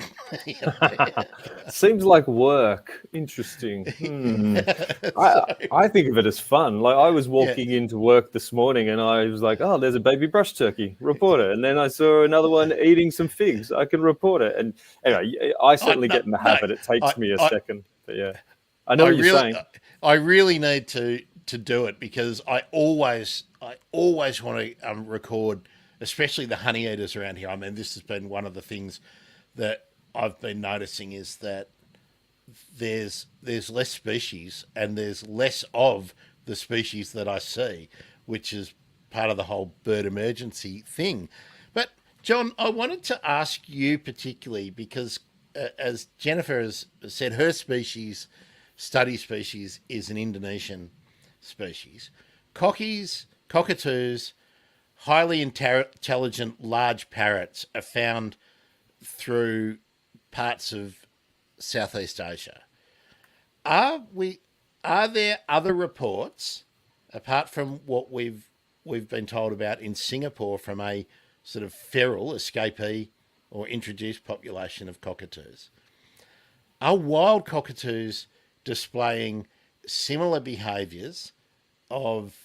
Seems like work. Interesting. So, I think of it as fun. Like I was walking into work this morning and I was like, oh, there's a baby brush turkey, report it. And then I saw another one eating some figs. I can report it. And anyway, I certainly get in the habit. It takes me a second. But yeah, I know what you're saying. I really need to do it because I always want to record, especially the honey eaters around here. I mean, this has been one of the things that I've been noticing is that there's less species and there's less of the species that I see, which is part of the whole bird emergency thing. But John, I wanted to ask you particularly because as Jennifer has said, her study species is an Indonesian species. Cockies, cockatoos, highly intelligent large parrots are found through parts of Southeast Asia. Are there other reports apart from what we've been told about in Singapore from a sort of feral escapee or introduced population of cockatoos? Are wild cockatoos displaying similar behaviours of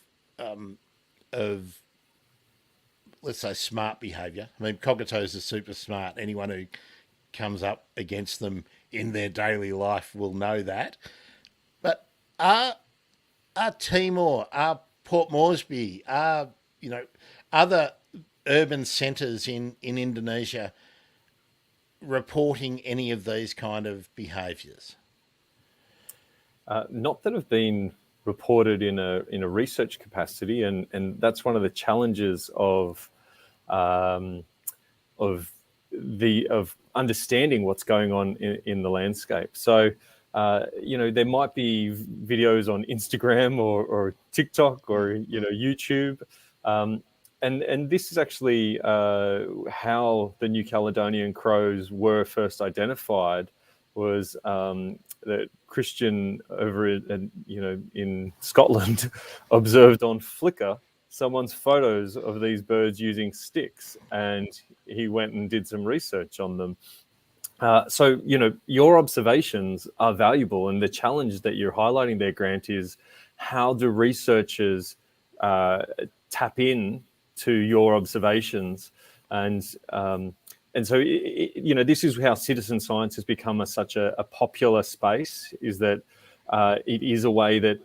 let's say smart behaviour? I mean, cockatoos are super smart. Anyone who comes up against them in their daily life will know that. But are Timor, are Port Moresby, are other urban centres in Indonesia reporting any of these kind of behaviours? Not that have been reported in a research capacity, and that's one of the challenges of understanding what's going on in the landscape. So, there might be videos on Instagram or TikTok or YouTube, and this is actually how the New Caledonian crows were first identified. Was that Christian over in Scotland observed on Flickr someone's photos of these birds using sticks, and he went and did some research on them. So your observations are valuable, and the challenge that you're highlighting there, Grant, is how do researchers tap in to your observations, and so this is how citizen science has become such a popular space. Is that it is a way that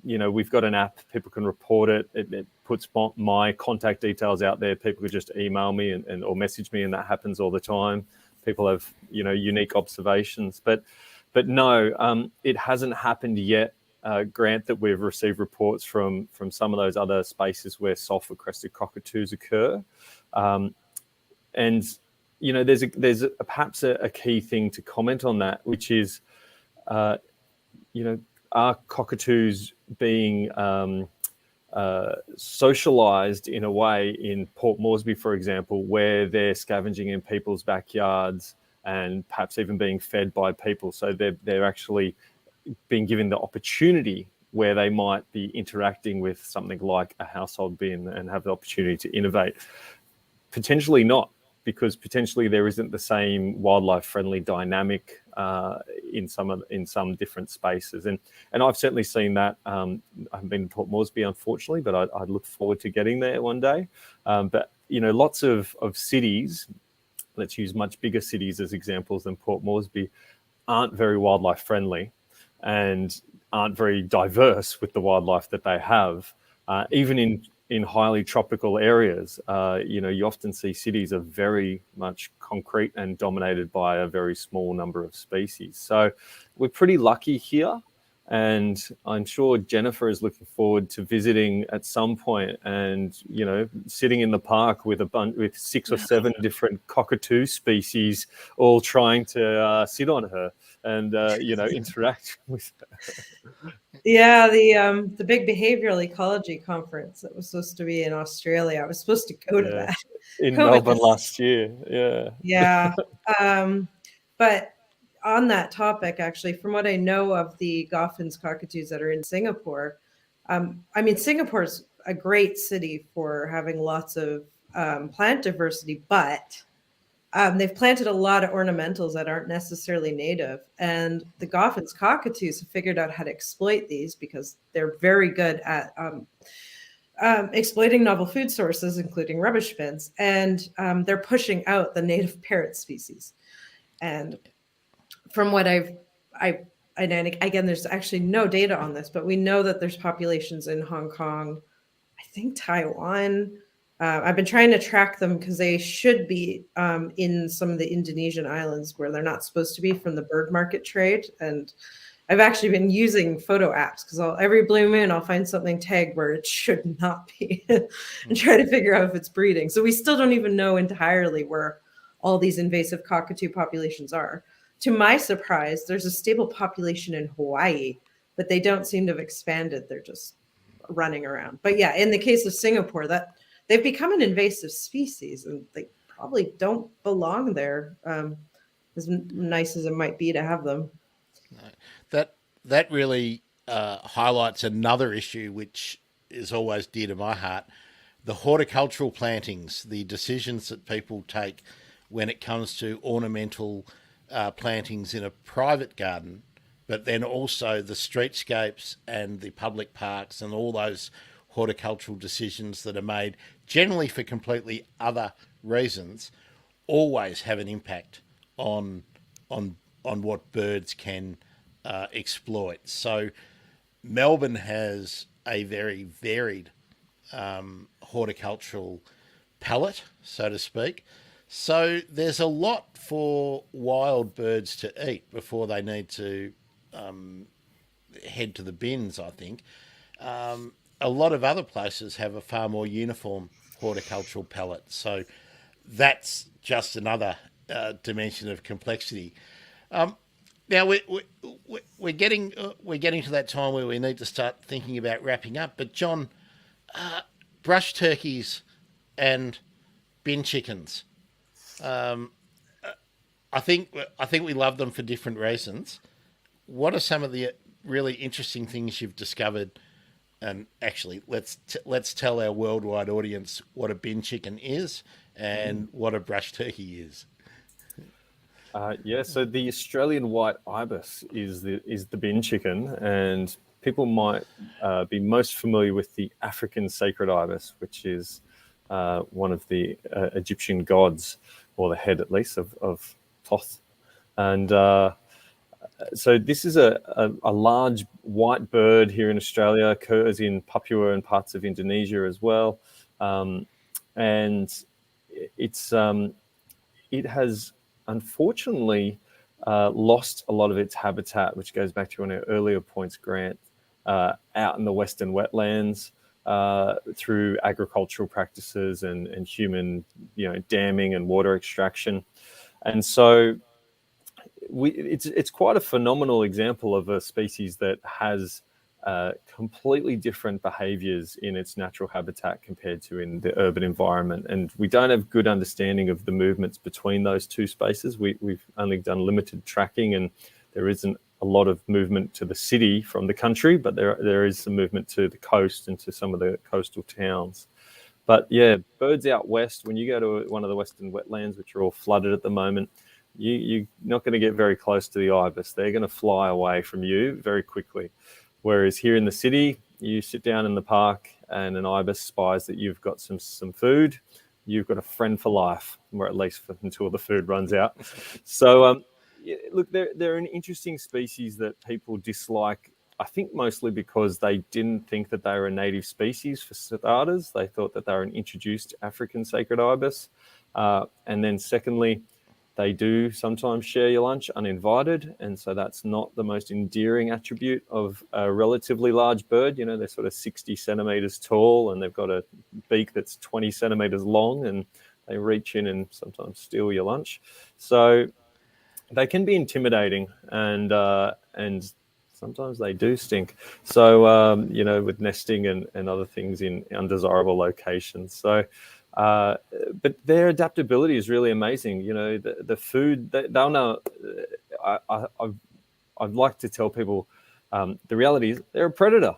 we've got an app, people can report it. It puts my contact details out there. People could just email me and or message me, and that happens all the time. People have unique observations, but no, it hasn't happened yet. Grant, that we've received reports from some of those other spaces where sulphur-crested cockatoos occur, and there's perhaps a key thing to comment on that, which is are cockatoos being socialized in a way in Port Moresby, for example, where they're scavenging in people's backyards and perhaps even being fed by people. So they're actually being given the opportunity where they might be interacting with something like a household bin and have the opportunity to innovate. Potentially not, because potentially there isn't the same wildlife-friendly dynamic in some different spaces, and I've certainly seen that. I haven't been to Port Moresby, unfortunately, but I look forward to getting there one day. But lots of cities, let's use much bigger cities as examples than Port Moresby, aren't very wildlife-friendly and aren't very diverse with the wildlife that they have, even in highly tropical areas. You often see cities are very much concrete and dominated by a very small number of species. So we're pretty lucky here, and I'm sure Jennifer is looking forward to visiting at some point and sitting in the park with with 6 or 7 different cockatoo species all trying to sit on her and interact with her. Yeah, the big behavioral ecology conference that was supposed to be in Australia. I was supposed to go to that in Melbourne last year. Yeah. But on that topic, actually, from what I know of the Goffin's cockatoos that are in Singapore, Singapore's a great city for having lots of plant diversity, but they've planted a lot of ornamentals that aren't necessarily native. And the Goffin's cockatoos have figured out how to exploit these because they're very good at exploiting novel food sources, including rubbish bins. And they're pushing out the native parrot species. And from what and again, there's actually no data on this, but we know that there's populations in Hong Kong, I think Taiwan. I've been trying to track them because they should be in some of the Indonesian islands where they're not supposed to be from the bird market trade. And I've actually been using photo apps because every blue moon I'll find something tagged where it should not be and try to figure out if it's breeding. So we still don't even know entirely where all these invasive cockatoo populations are. To my surprise, there's a stable population in Hawaii, but they don't seem to have expanded. They're just running around. But yeah, in the case of Singapore, that they've become an invasive species and they probably don't belong there, as nice as it might be to have them. That really highlights another issue which is always dear to my heart: the horticultural plantings, the decisions that people take when it comes to ornamental plantings in a private garden, but then also the streetscapes and the public parks and all those horticultural decisions that are made generally for completely other reasons always have an impact on what birds can exploit. So Melbourne has a very varied horticultural palette, so to speak. So there's a lot for wild birds to eat before they need to head to the bins, I think. A lot of other places have a far more uniform horticultural palette. So that's just another dimension of complexity. Now we're getting to that time where we need to start thinking about wrapping up. But John, brush turkeys and bin chickens. I think we love them for different reasons. What are some of the really interesting things you've discovered? And actually, let's tell our worldwide audience what a bin chicken is and what a brush turkey is. So the Australian white ibis is the bin chicken, and people might be most familiar with the African sacred ibis, which is one of the Egyptian gods, or the head at least of Thoth. And so this is a large white bird here in Australia, occurs in Papua and parts of Indonesia as well. And it has unfortunately lost a lot of its habitat, which goes back to one of our earlier points, Grant, out in the Western wetlands through agricultural practices and human, damming and water extraction. And so it's quite a phenomenal example of a species that has completely different behaviors in its natural habitat compared to in the urban environment. And we don't have good understanding of the movements between those two spaces. We've only done limited tracking, and there isn't a lot of movement to the city from the country, but there is some movement to the coast and to some of the coastal towns. But yeah, birds out west, when you go to one of the western wetlands, which are all flooded at the moment, you're not going to get very close to the ibis. They're going to fly away from you very quickly. Whereas here in the city, you sit down in the park and an ibis spies that you've got some food, you've got a friend for life, or at least until the food runs out. So look, they're an interesting species that people dislike, I think mostly because they didn't think that they were a native species for starters. They thought that they were an introduced African sacred ibis. And then secondly, they do sometimes share your lunch uninvited, and so that's not the most endearing attribute of a relatively large bird. They're sort of 60 centimeters tall, and they've got a beak that's 20 centimeters long, and they reach in and sometimes steal your lunch. So they can be intimidating, and sometimes they do stink. So, with nesting and other things in undesirable locations. So, but their adaptability is really amazing. The food, they'll know. I'd like to tell people the reality is they're a predator.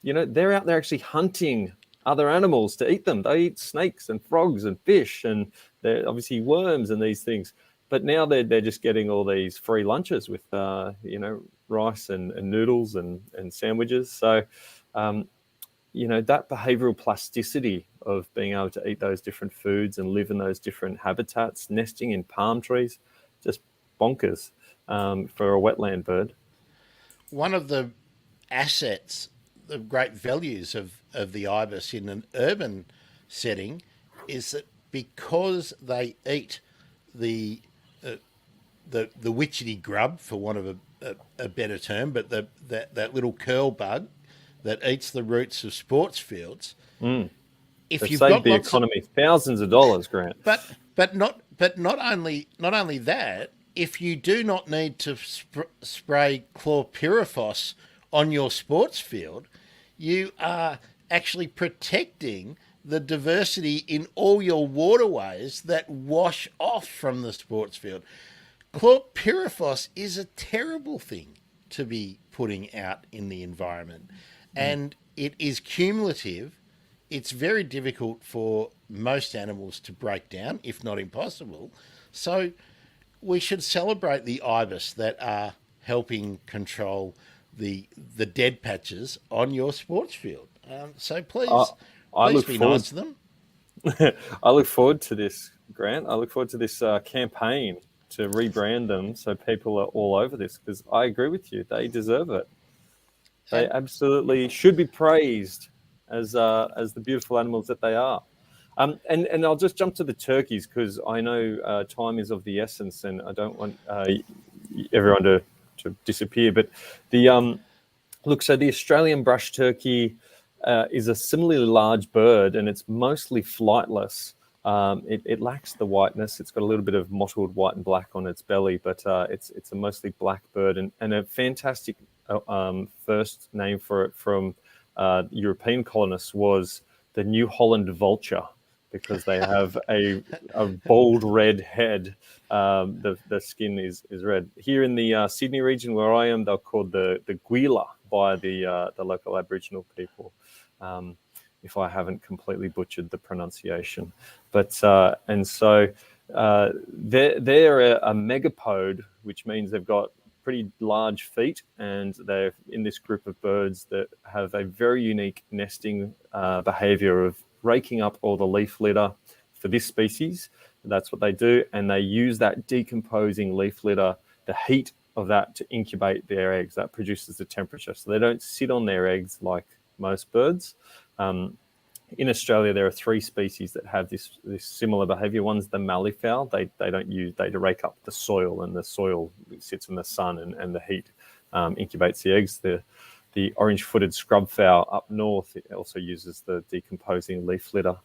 They're out there actually hunting other animals to eat them. They eat snakes and frogs and fish, and they're obviously worms and these things. But now they're just getting all these free lunches with rice and noodles and sandwiches. So that behavioral plasticity of being able to eat those different foods and live in those different habitats, nesting in palm trees, just bonkers for a wetland bird. One of the assets, the great values of the ibis in an urban setting is that because they eat the witchetty grub, for want of a better term, but that little curl bug that eats the roots of sports fields. If They've you've saved got the lots economy thousands of dollars, Grant. but not only that, if you do not need to spray chlorpyrifos on your sports field, you are actually protecting the diversity in all your waterways that wash off from the sports field. Chlorpyrifos is a terrible thing to be putting out in the environment, and it is cumulative. It's very difficult for most animals to break down, if not impossible. So we should celebrate the ibis that are helping control the dead patches on your sports field. So please be nice to them. I look forward to this, Grant. I look forward to this campaign to rebrand them so people are all over this, because I agree with you. They deserve it. They absolutely should be praised as the beautiful animals that they are. And I'll just jump to the turkeys, because I know time is of the essence, and I don't want everyone to disappear. But so the Australian brush turkey is a similarly large bird, and it's mostly flightless. It lacks the whiteness. It's got a little bit of mottled white and black on its belly, but it's a mostly black bird, and a fantastic first name for it from European colonists was the New Holland Vulture, because they have a bold red head. The skin is red. Here in the Sydney region where I am, they're called the Gwila by the local Aboriginal people. If I haven't completely butchered the pronunciation, but they're a megapode, which means they've got pretty large feet, and they're in this group of birds that have a very unique nesting behavior of raking up all the leaf litter for this species. That's what they do, and they use that decomposing leaf litter, the heat of that, to incubate their eggs. That produces the temperature, so they don't sit on their eggs like most birds. In Australia, there are 3 species that have this similar behaviour. One's the malleefowl. They rake up the soil, and the soil sits in the sun, and the heat incubates the eggs. The orange-footed scrubfowl up north, it also uses the decomposing leaf litter.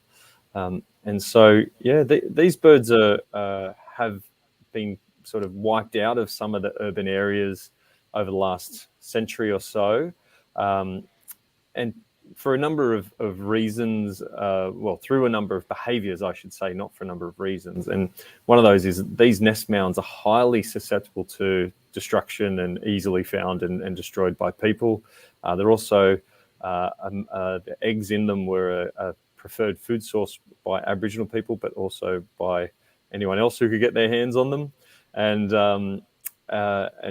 These birds have been sort of wiped out of some of the urban areas over the last century or so, and for a number of reasons, through a number of behaviours, I should say, not for a number of reasons. And one of those is these nest mounds are highly susceptible to destruction and easily found and destroyed by people. They're also, the eggs in them were a preferred food source by Aboriginal people, but also by anyone else who could get their hands on them. And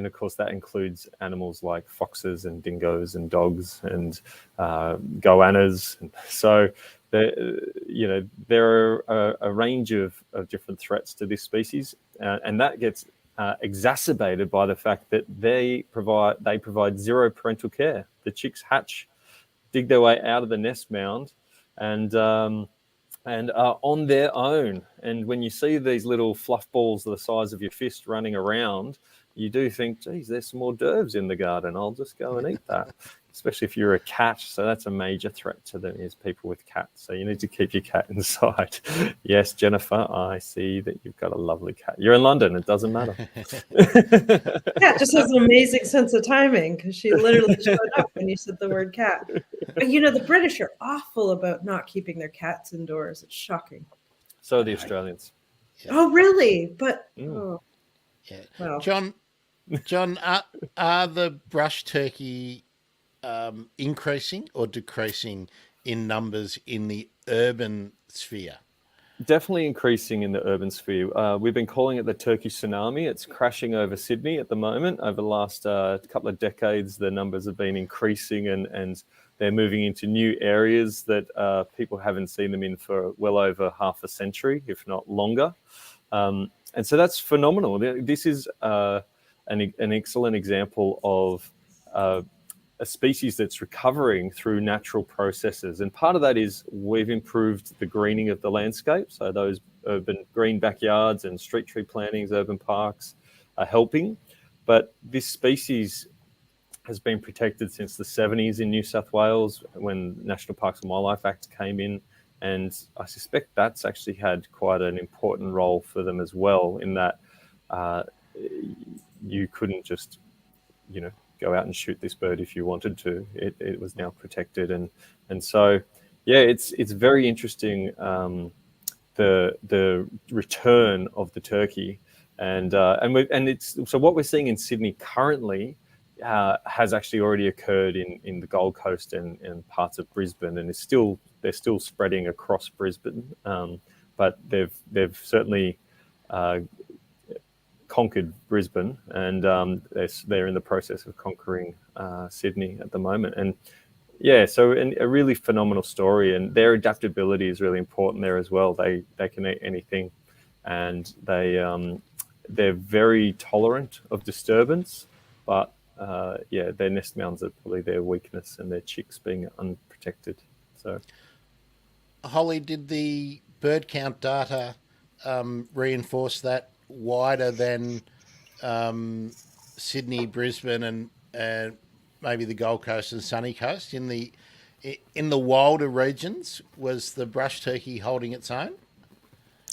of course, that includes animals like foxes and dingoes and dogs and goannas. And so there are a range of different threats to this species, and that gets exacerbated by the fact that they provide zero parental care. The chicks hatch, dig their way out of the nest mound, and are on their own. And when you see these little fluff balls the size of your fist running around, you do think, geez, there's some hors d'oeuvres in the garden. I'll just go and eat that, especially if you're a cat. So that's a major threat to them, is people with cats. So you need to keep your cat inside. Yes, Jennifer, I see that you've got a lovely cat. You're in London. It doesn't matter. Cat just has an amazing sense of timing, because she literally showed up when you said the word cat. But the British are awful about not keeping their cats indoors. It's shocking. So are the Australians. Yeah. Oh, really? But yeah. Well. John, are the brush turkey increasing or decreasing in numbers in the urban sphere? Definitely increasing in the urban sphere. We've been calling it the Turkish tsunami. It's crashing over Sydney at the moment. Over the last couple of decades, the numbers have been increasing, and they're moving into new areas that people haven't seen them in for well over half a century, if not longer. And so that's phenomenal. This is an excellent example of a species that's recovering through natural processes. And part of that is we've improved the greening of the landscape. So those urban green backyards and street tree plantings, urban parks are helping. But this species has been protected since the 70s in New South Wales when National Parks and Wildlife Act came in. And I suspect that's actually had quite an important role for them as well, in that you couldn't just, go out and shoot this bird if you wanted to. It was now protected, and so it's very interesting, the return of the turkey, and it's so what we're seeing in Sydney currently has actually already occurred in the Gold Coast and parts of Brisbane, and they're still spreading across Brisbane, but they've certainly conquered Brisbane, and they're in the process of conquering Sydney at the moment. And so a really phenomenal story, and their adaptability is really important there as well. They can eat anything, and they're very tolerant of disturbance, but their nest mounds are probably their weakness, and their chicks being unprotected. So, Holly, did the bird count data reinforce that wider than Sydney, Brisbane, and maybe the Gold Coast and Sunny Coast? In the wilder regions, was the brush turkey holding its own?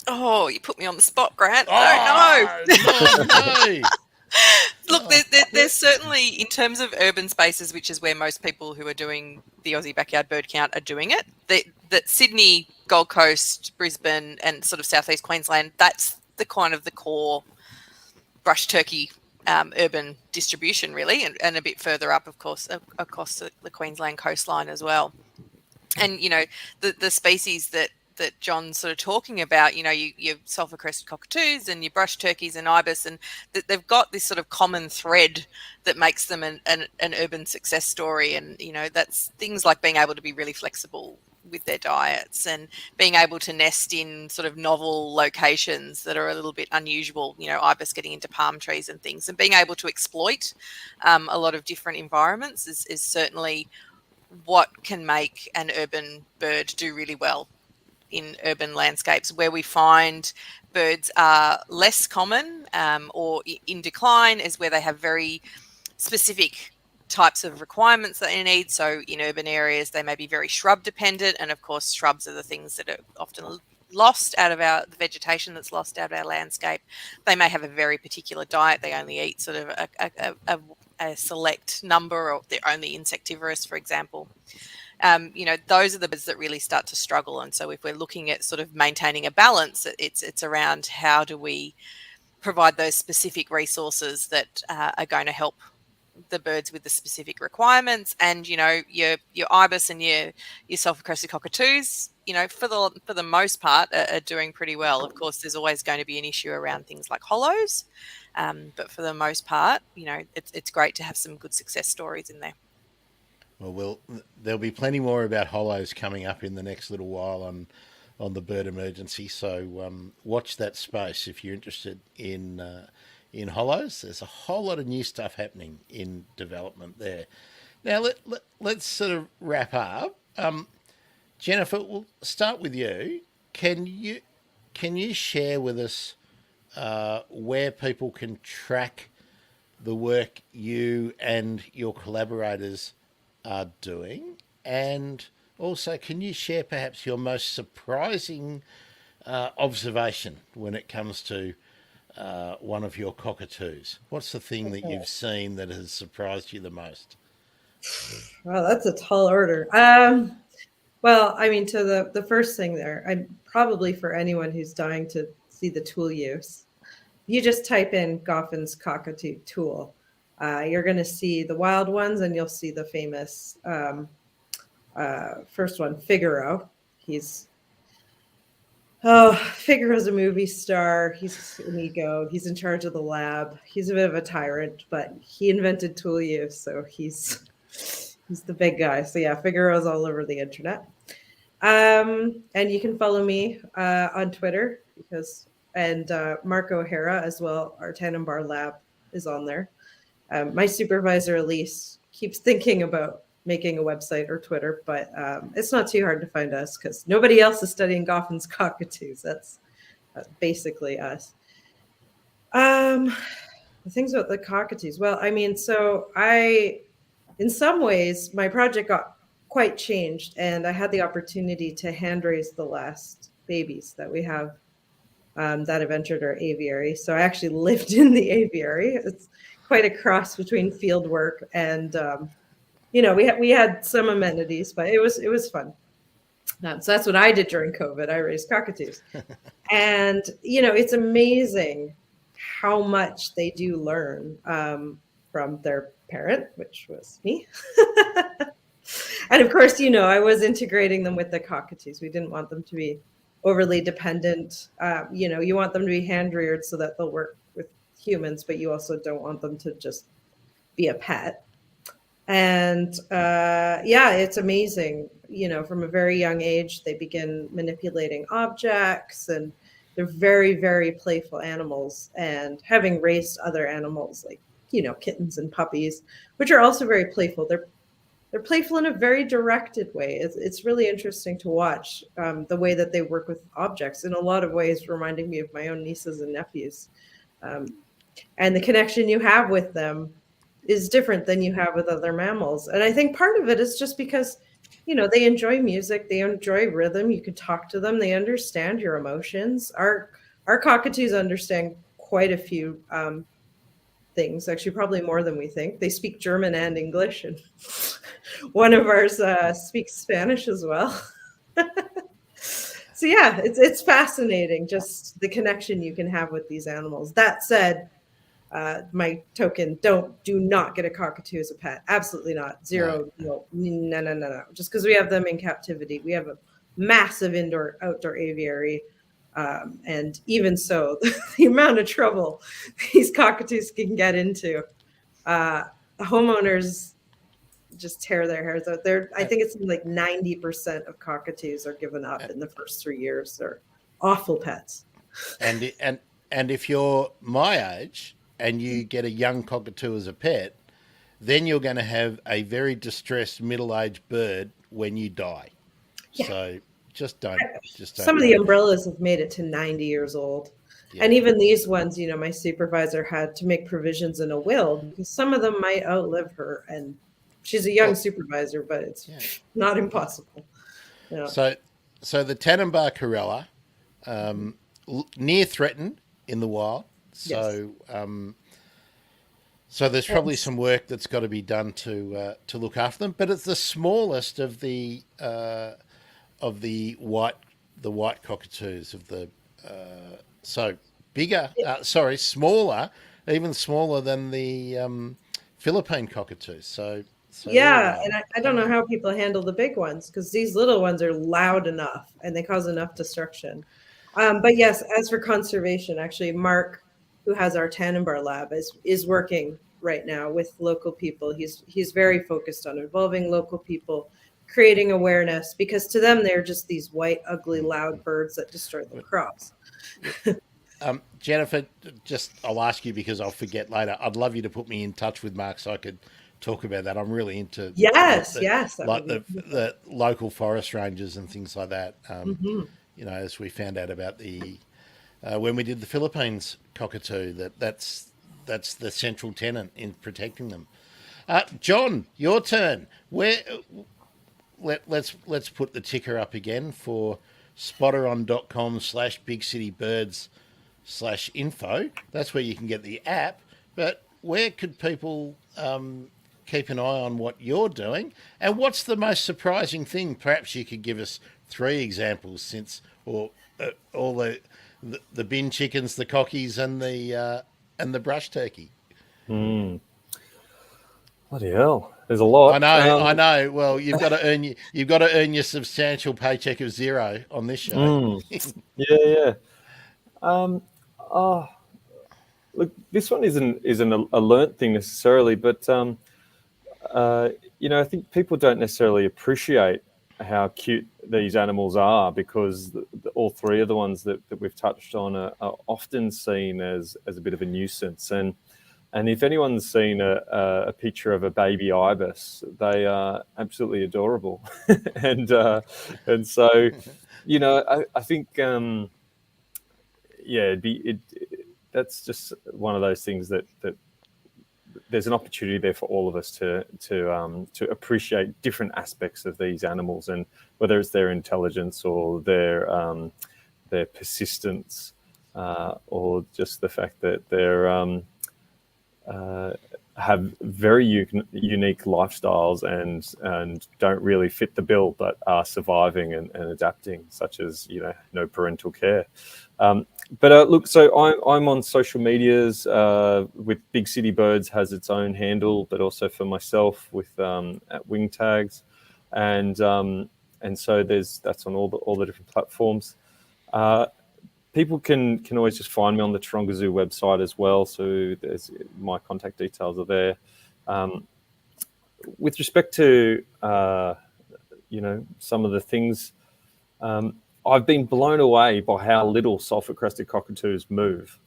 Oh, you put me on the spot, Grant. I don't know. No. Look, there's certainly, in terms of urban spaces, which is where most people who are doing the Aussie backyard bird count are doing it, that Sydney, Gold Coast, Brisbane, and sort of southeast Queensland, that's the kind of the core brush turkey urban distribution, really, and a bit further up, of course, across the Queensland coastline as well. And the species that John's sort of talking about, your sulphur-crested cockatoos and your brush turkeys and ibis, and they've got this sort of common thread that makes them an urban success story. And that's things like being able to be really flexible with their diets, and being able to nest in sort of novel locations that are a little bit unusual, ibis getting into palm trees and things, and being able to exploit a lot of different environments is certainly what can make an urban bird do really well in urban landscapes. Where we find birds are less common or in decline is where they have very specific types of requirements that they need. So in urban areas, they may be very shrub dependent, and of course shrubs are the things that are often lost out of the vegetation that's lost out of our landscape. They may have a very particular diet. They only eat sort of a select number, or they're only insectivorous, for example. Those are the birds that really start to struggle. And so if we're looking at sort of maintaining a balance, it's around how do we provide those specific resources that are going to help the birds with the specific requirements. And your ibis and your sulphur-crested cockatoos, for the most part are doing pretty well. Of course, there's always going to be an issue around things like hollows, but for the most part, it's great to have some good success stories in there. Well, there'll be plenty more about hollows coming up in the next little while on the Bird Emergency. So watch that space if you're interested in hollows. There's a whole lot of new stuff happening in development there. Now let's sort of wrap up. Jennifer, we'll start with you. Can you share with us where people can track the work you and your collaborators are doing, and also can you share perhaps your most surprising observation when it comes to one of your cockatoos? What's the thing that you've seen that has surprised you the most? Wow, that's a tall order. Well, I mean, to the first thing there, I probably, for anyone who's dying to see the tool use, you just type in Goffin's Cockatoo tool. You're going to see the wild ones, and you'll see the famous First one, Figaro. Figaro's a movie star. He's an ego. He's in charge of the lab. He's a bit of a tyrant, but he invented tool use, so he's the big guy. So yeah, Figaro's all over the internet. And you can follow me on Twitter and Mark O'Hara as well. Our Tannenbar lab is on there. My supervisor, Elise, keeps thinking about making a website or Twitter, but it's not too hard to find us because nobody else is studying Goffin's cockatoos. That's basically us. The things about the cockatoos. Well, I mean, so in some ways, my project got quite changed, and I had the opportunity to hand raise the last babies that we have that have entered our aviary. So I actually lived in the aviary. It's quite a cross between field work and we had some amenities, but it was fun. So that's what I did during COVID. I raised cockatoos. And, it's amazing how much they do learn from their parent, which was me. And of course, I was integrating them with the cockatoos. We didn't want them to be overly dependent. You want them to be hand reared so that they'll work with humans, but you also don't want them to just be a pet. And it's amazing. From a very young age, they begin manipulating objects, and they're very, very playful animals. And having raised other animals like, kittens and puppies, which are also very playful, they're playful in a very directed way. It's really interesting to watch the way that they work with objects, in a lot of ways reminding me of my own nieces and nephews. And the connection you have with them is different than you have with other mammals. And I think part of it is just because, they enjoy music, they enjoy rhythm, you can talk to them, they understand your emotions. Our cockatoos understand quite a few things, actually probably more than we think. They speak German and English, and one of ours speaks Spanish as well. So yeah, it's fascinating, just the connection you can have with these animals. That said, my token, do not get a cockatoo as a pet. Absolutely not. Zero. No. Just because we have them in captivity. We have a massive outdoor aviary. And even so, the amount of trouble these cockatoos can get into, the homeowners just tear their hairs out. I think it's like 90% of cockatoos are given up in the first 3 years. They're awful pets. And if you're my age and you get a young cockatoo as a pet, then you're going to have a very distressed middle-aged bird when you die. Yeah. So just don't. Some of the umbrellas have made it to 90 years old. Yeah. And even these ones, my supervisor had to make provisions in a will because some of them might outlive her. And she's a young supervisor, but it's not impossible. Yeah. So the Tannenbar Corella, near threatened in the wild. So so there's probably some work that's got to be done to look after them. But it's the smallest of the white cockatoos smaller, even smaller than the Philippine cockatoos. So and I don't know how people handle the big ones because these little ones are loud enough and they cause enough destruction. But yes, as for conservation, actually, Mark, who has our Tannenbar lab, is working right now with local people. He's very focused on involving local people, creating awareness, because to them they're just these white, ugly, loud birds that destroy the crops. Jennifer, I'll ask you because I'll forget later. I'd love you to put me in touch with Mark so I could talk about that. I'm really into the local forest rangers and things like that. As we found out about the when we did the Philippines cockatoo, that's the central tenant in protecting them. John, your turn. Let's put the ticker up again for spotteron.com/bigcitybirds/info. That's where you can get the app. But where could people keep an eye on what you're doing? And what's the most surprising thing? Perhaps you could give us 3 examples all the bin chickens, the cockies, and the brush turkey. Bloody hell, there's a lot. I know. Well, you've got to earn your substantial paycheck of zero on this show. Yeah. Oh, look, this one isn't a learnt thing necessarily, but I think people don't necessarily appreciate how cute these animals are, because all three of the ones that we've touched on are often seen as a bit of a nuisance. And if anyone's seen a picture of a baby ibis, they are absolutely adorable. and so, I think, that's just one of those things that there's an opportunity there for all of us to appreciate different aspects of these animals, and whether it's their intelligence or their persistence, or just the fact that they're have very unique lifestyles and don't really fit the bill, but are surviving and adapting, such as no parental care. But look, so I'm on social medias with Big City Birds has its own handle, but also for myself with at Wingtags, and so that's on all the different platforms. People can always just find me on the Taronga Zoo website as well. So my contact details are there. With respect to some of the things, I've been blown away by how little sulphur-crested cockatoos move.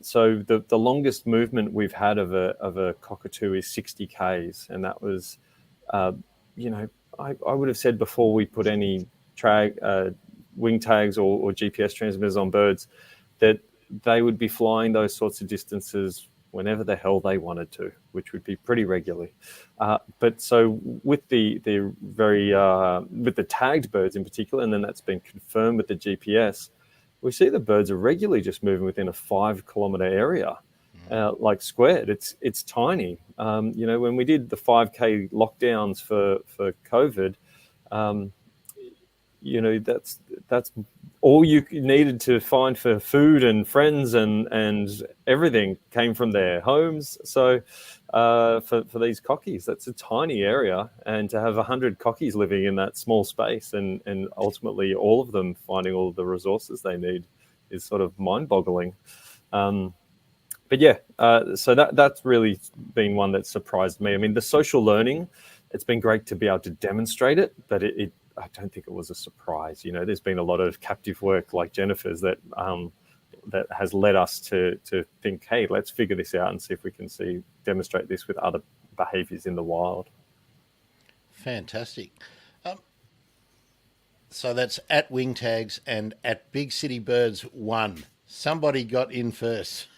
So the longest movement we've had of a cockatoo is 60 k's, and that was, I would have said before we put any wing tags or GPS transmitters on birds, that they would be flying those sorts of distances whenever the hell they wanted to, which would be pretty regularly. But so with the tagged birds in particular, and then that's been confirmed with the GPS, we see the birds are regularly just moving within a 5 kilometre area, like squared. It's tiny. When we did the 5K lockdowns for COVID, that's all you needed to find for food and friends, and everything came from their homes. So for these cockies, that's a tiny area, and to have 100 cockies living in that small space, and ultimately all of them finding all of the resources they need, is sort of mind-boggling. But yeah, so that's really been one that surprised me. I mean, the social learning, it's been great to be able to demonstrate it, but I don't think it was a surprise. There's been a lot of captive work like Jennifer's that has led us to think, hey, let's figure this out and see if we can demonstrate this with other behaviours in the wild. Fantastic. So that's at Wingtags and at Big City Birds 1. Somebody got in first.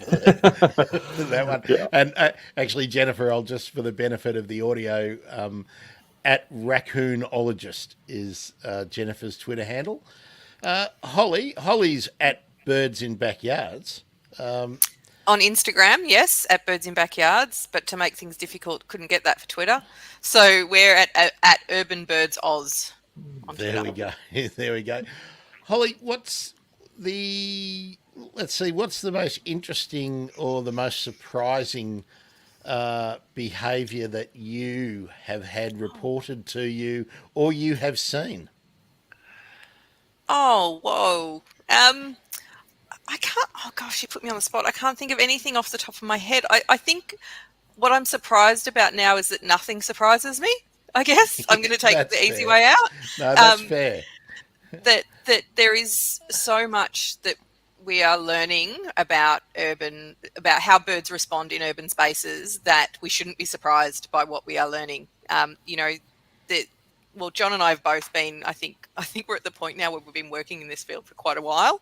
That one. Yeah. And actually, Jennifer, I'll just, for the benefit of the audio, at Raccoonologist is Jennifer's Twitter handle. Holly's at Birds in Backyards. On Instagram, yes, at Birds in Backyards, but to make things difficult, couldn't get that for Twitter. So we're at Urban Birds Oz on Twitter. There we go. Holly, what's the most interesting or the most surprising behaviour that you have had reported to you or you have seen? Oh, whoa. I can't, oh gosh, you put me on the spot. I can't think of anything off the top of my head. I think what I'm surprised about now is that nothing surprises me, I guess. I'm going to take the easy way out. No, that's fair. That there is so much that we are learning about how birds respond in urban spaces, that we shouldn't be surprised by what we are learning. Well, John and I have both been, I think we're at the point now where we've been working in this field for quite a while.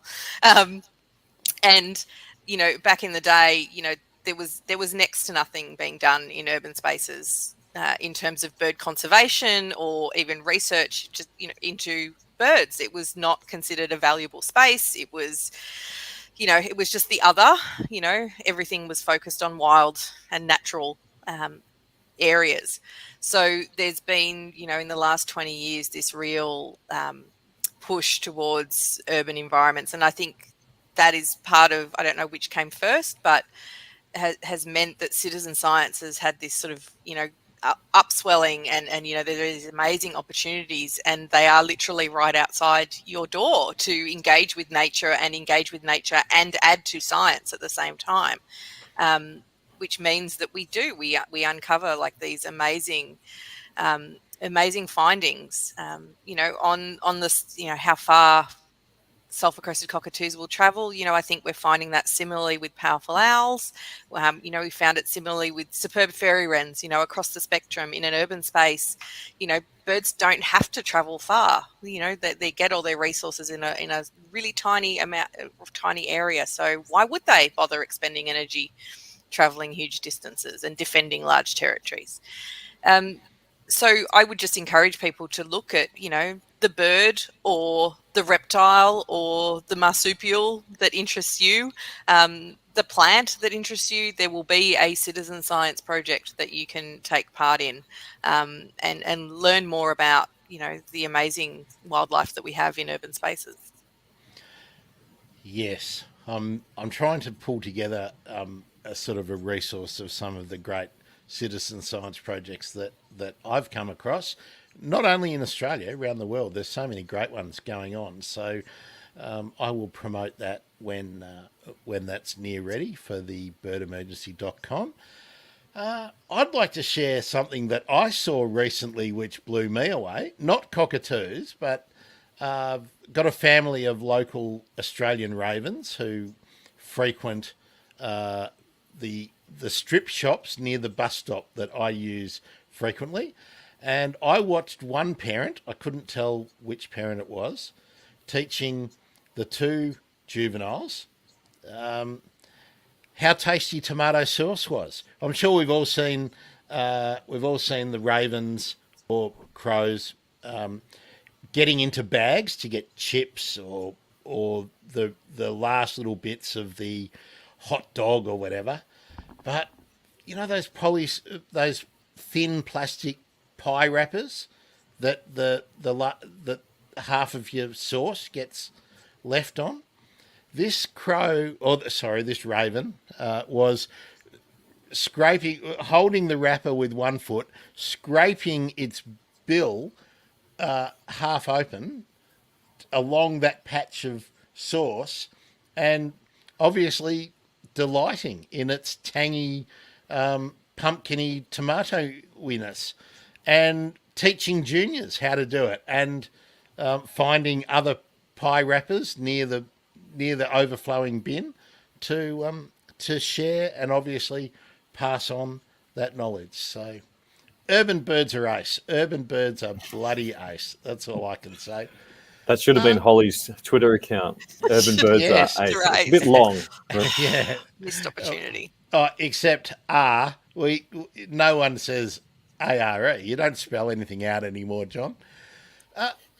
And, back in the day, there was next to nothing being done in urban spaces in terms of bird conservation or even research just, into birds. It was not considered a valuable space. It was, it was just the other, everything was focused on wild and natural areas. So there's been, in the last 20 years, this real push towards urban environments. And I think that is part of, I don't know which came first, but has meant that citizen science has had this sort of, upswelling, and there are these amazing opportunities, and they are literally right outside your door to engage with nature and add to science at the same time, which means that we uncover like these amazing findings, on this, how far sulfur-crested cockatoos will travel. I think we're finding that similarly with powerful owls. We found it similarly with superb fairy wrens, across the spectrum in an urban space. Birds don't have to travel far. They get all their resources in a really tiny area. So why would they bother expending energy traveling huge distances and defending large territories? So I would just encourage people to look at, the bird or the reptile or the marsupial that interests you, the plant that interests you. There will be a citizen science project that you can take part in, and learn more about, the amazing wildlife that we have in urban spaces. Yes, I'm trying to pull together a sort of a resource of some of the great citizen science projects that I've come across, not only in Australia, around the world. There's so many great ones going on. So I will promote that when that's near ready for the birdemergency.com. I'd like to share something that I saw recently which blew me away. Not cockatoos, but got a family of local Australian ravens who frequent the strip shops near the bus stop that I use frequently. And I watched one parent, I couldn't tell which parent it was, teaching the two juveniles how tasty tomato sauce was. I'm sure we've all seen the ravens or crows getting into bags to get chips or the last little bits of the hot dog or whatever. But those thin plastic pie wrappers that the half of your sauce gets left on. This raven was holding the wrapper with one foot, scraping its bill half open along that patch of sauce, and obviously delighting in its tangy, pumpkiny tomato-winess, and teaching juniors how to do it, and finding other pie wrappers near the overflowing bin to share and obviously pass on that knowledge. So urban birds are ace. Urban birds are bloody ace. That's all I can say. That should have been Holly's Twitter account. Urban birds yes, are ace. right. It's a bit long. But... Yeah. Missed opportunity. Except R. No one says ARE. You don't spell anything out anymore, John.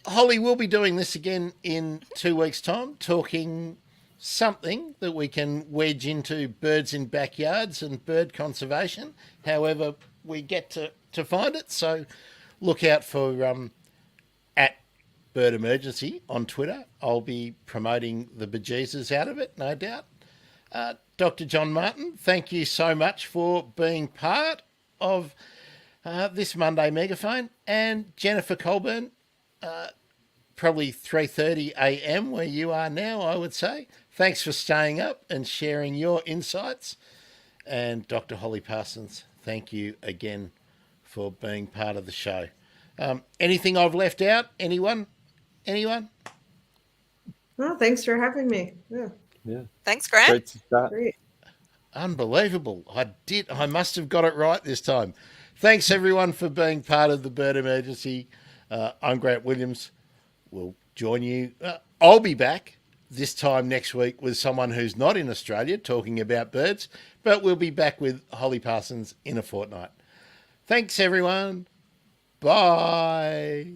Holly, we'll be doing this again in 2 weeks' time, talking something that we can wedge into birds in backyards and bird conservation, however we get to find it. So look out for at Bird Emergency on Twitter. I'll be promoting the bejesus out of it, no doubt. Dr. John Martin, thank you so much for being part of this Monday Megaphone. And Jennifer Colbourne, probably 3:30 a.m. where you are now, I would say. Thanks for staying up and sharing your insights. And Dr. Holly Parsons, thank you again for being part of the show. Anything I've left out? Anyone? Oh, thanks for having me. Yeah. Thanks, Grant. Great to start. Great. Unbelievable. I must have got it right this time. Thanks, everyone, for being part of the Bird Emergency. I'm Grant Williams. We'll join you. I'll be back this time next week with someone who's not in Australia talking about birds, but we'll be back with Holly Parsons in a fortnight. Thanks, everyone. Bye.